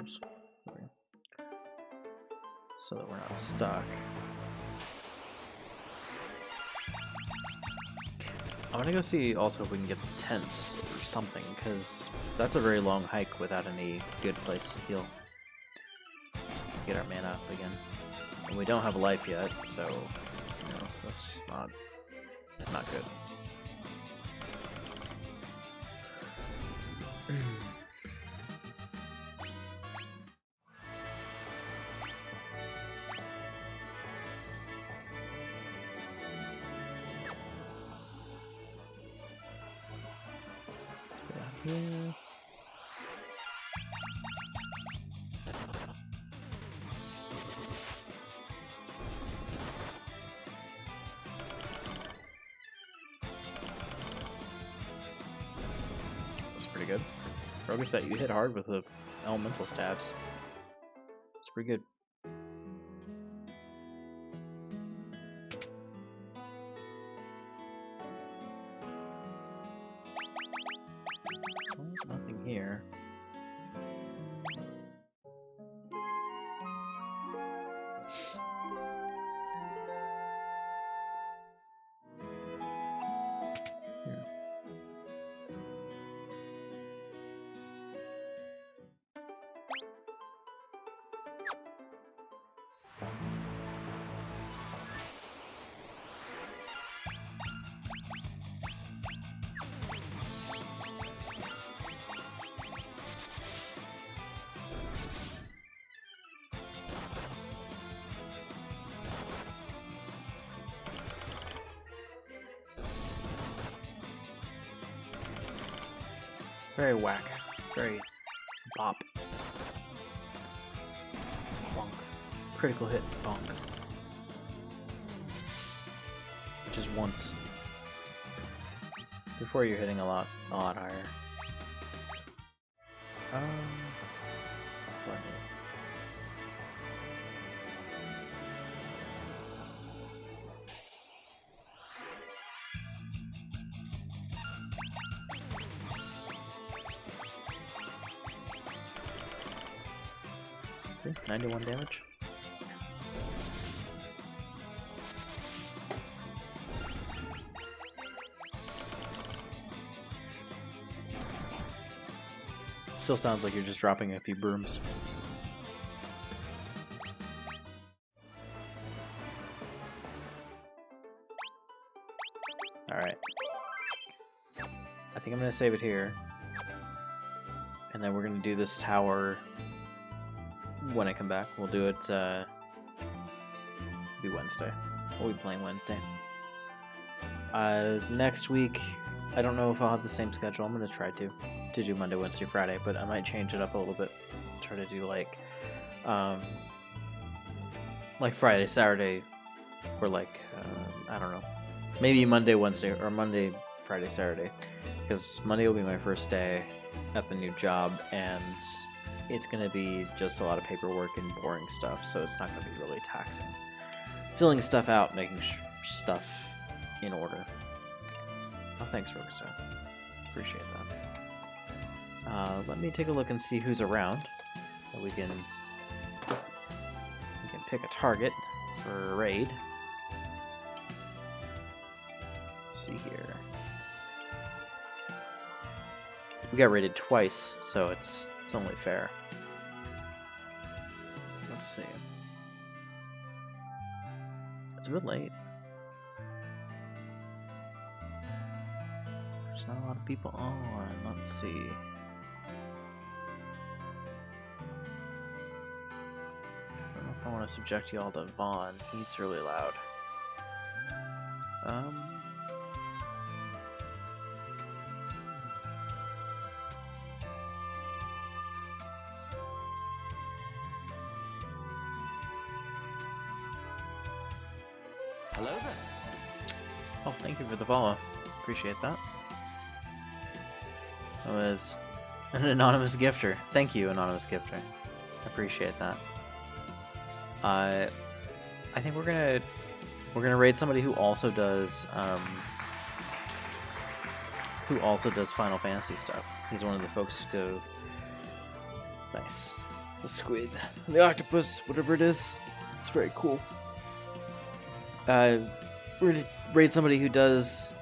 Oops. So that we're not stuck. I want to go see also if we can get some tents or something, because that's a very long hike without any good place to heal. Get our mana up again. And we don't have a life yet, so you know, that's just not good. Let's go down here. That's pretty good. Rokastat, you hit hard with the elemental stabs. It's pretty good. Well, nothing here. Very whack. Very bop. Bonk. Critical hit. Bonk. Which is once. Before you're hitting a lot higher. What? See? 91 damage. Still sounds like you're just dropping a few brooms. Alright. I think I'm gonna save it here. And then we're gonna do this tower when I come back. We'll do it, be Wednesday. We'll be playing Wednesday. Next week, I don't know if I'll have the same schedule. I'm gonna try to do Monday, Wednesday, Friday, but I might change it up a little bit. Try to do like Friday, Saturday, or like I don't know, maybe Monday, Wednesday, or Monday, Friday, Saturday, because Monday will be my first day at the new job, and it's gonna be just a lot of paperwork and boring stuff, so it's not gonna be really taxing. Filling stuff out, making stuff in order. Oh, thanks, Robostaff. Appreciate that. Let me take a look and see who's around. That we can pick a target for a raid. Let's see here. We got raided twice, so it's only fair. Let's see. It's a bit late. There's not a lot of people on. Let's see. I don't know if I want to subject y'all to Vaughn. He's really loud. Hello there. Oh, thank you for the follow. Appreciate that. That was an anonymous gifter. Thank you, anonymous gifter. Appreciate that. I think we're gonna raid somebody who also does Final Fantasy stuff. He's one of the folks who do. Nice. The squid, the octopus, whatever it is. It's very cool. We're gonna raid somebody who does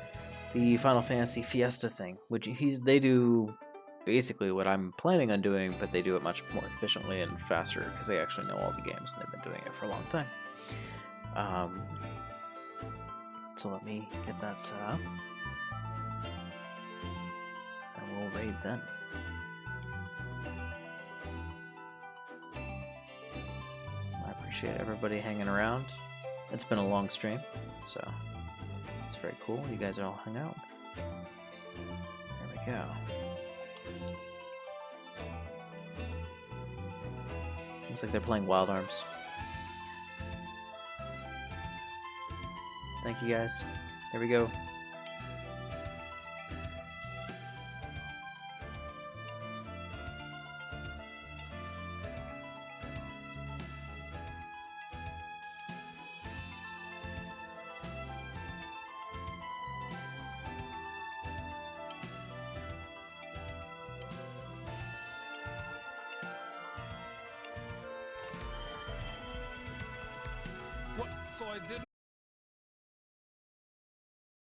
the Final Fantasy Fiesta thing, which they do basically what I'm planning on doing, but they do it much more efficiently and faster because they actually know all the games and they've been doing it for a long time. So let me get that set up, and we'll raid them. I appreciate everybody hanging around. It's been a long stream, so it's very cool. You guys are all hung out. There we go. Looks like they're playing Wild Arms. Thank you guys. Here we go. What? So I didn't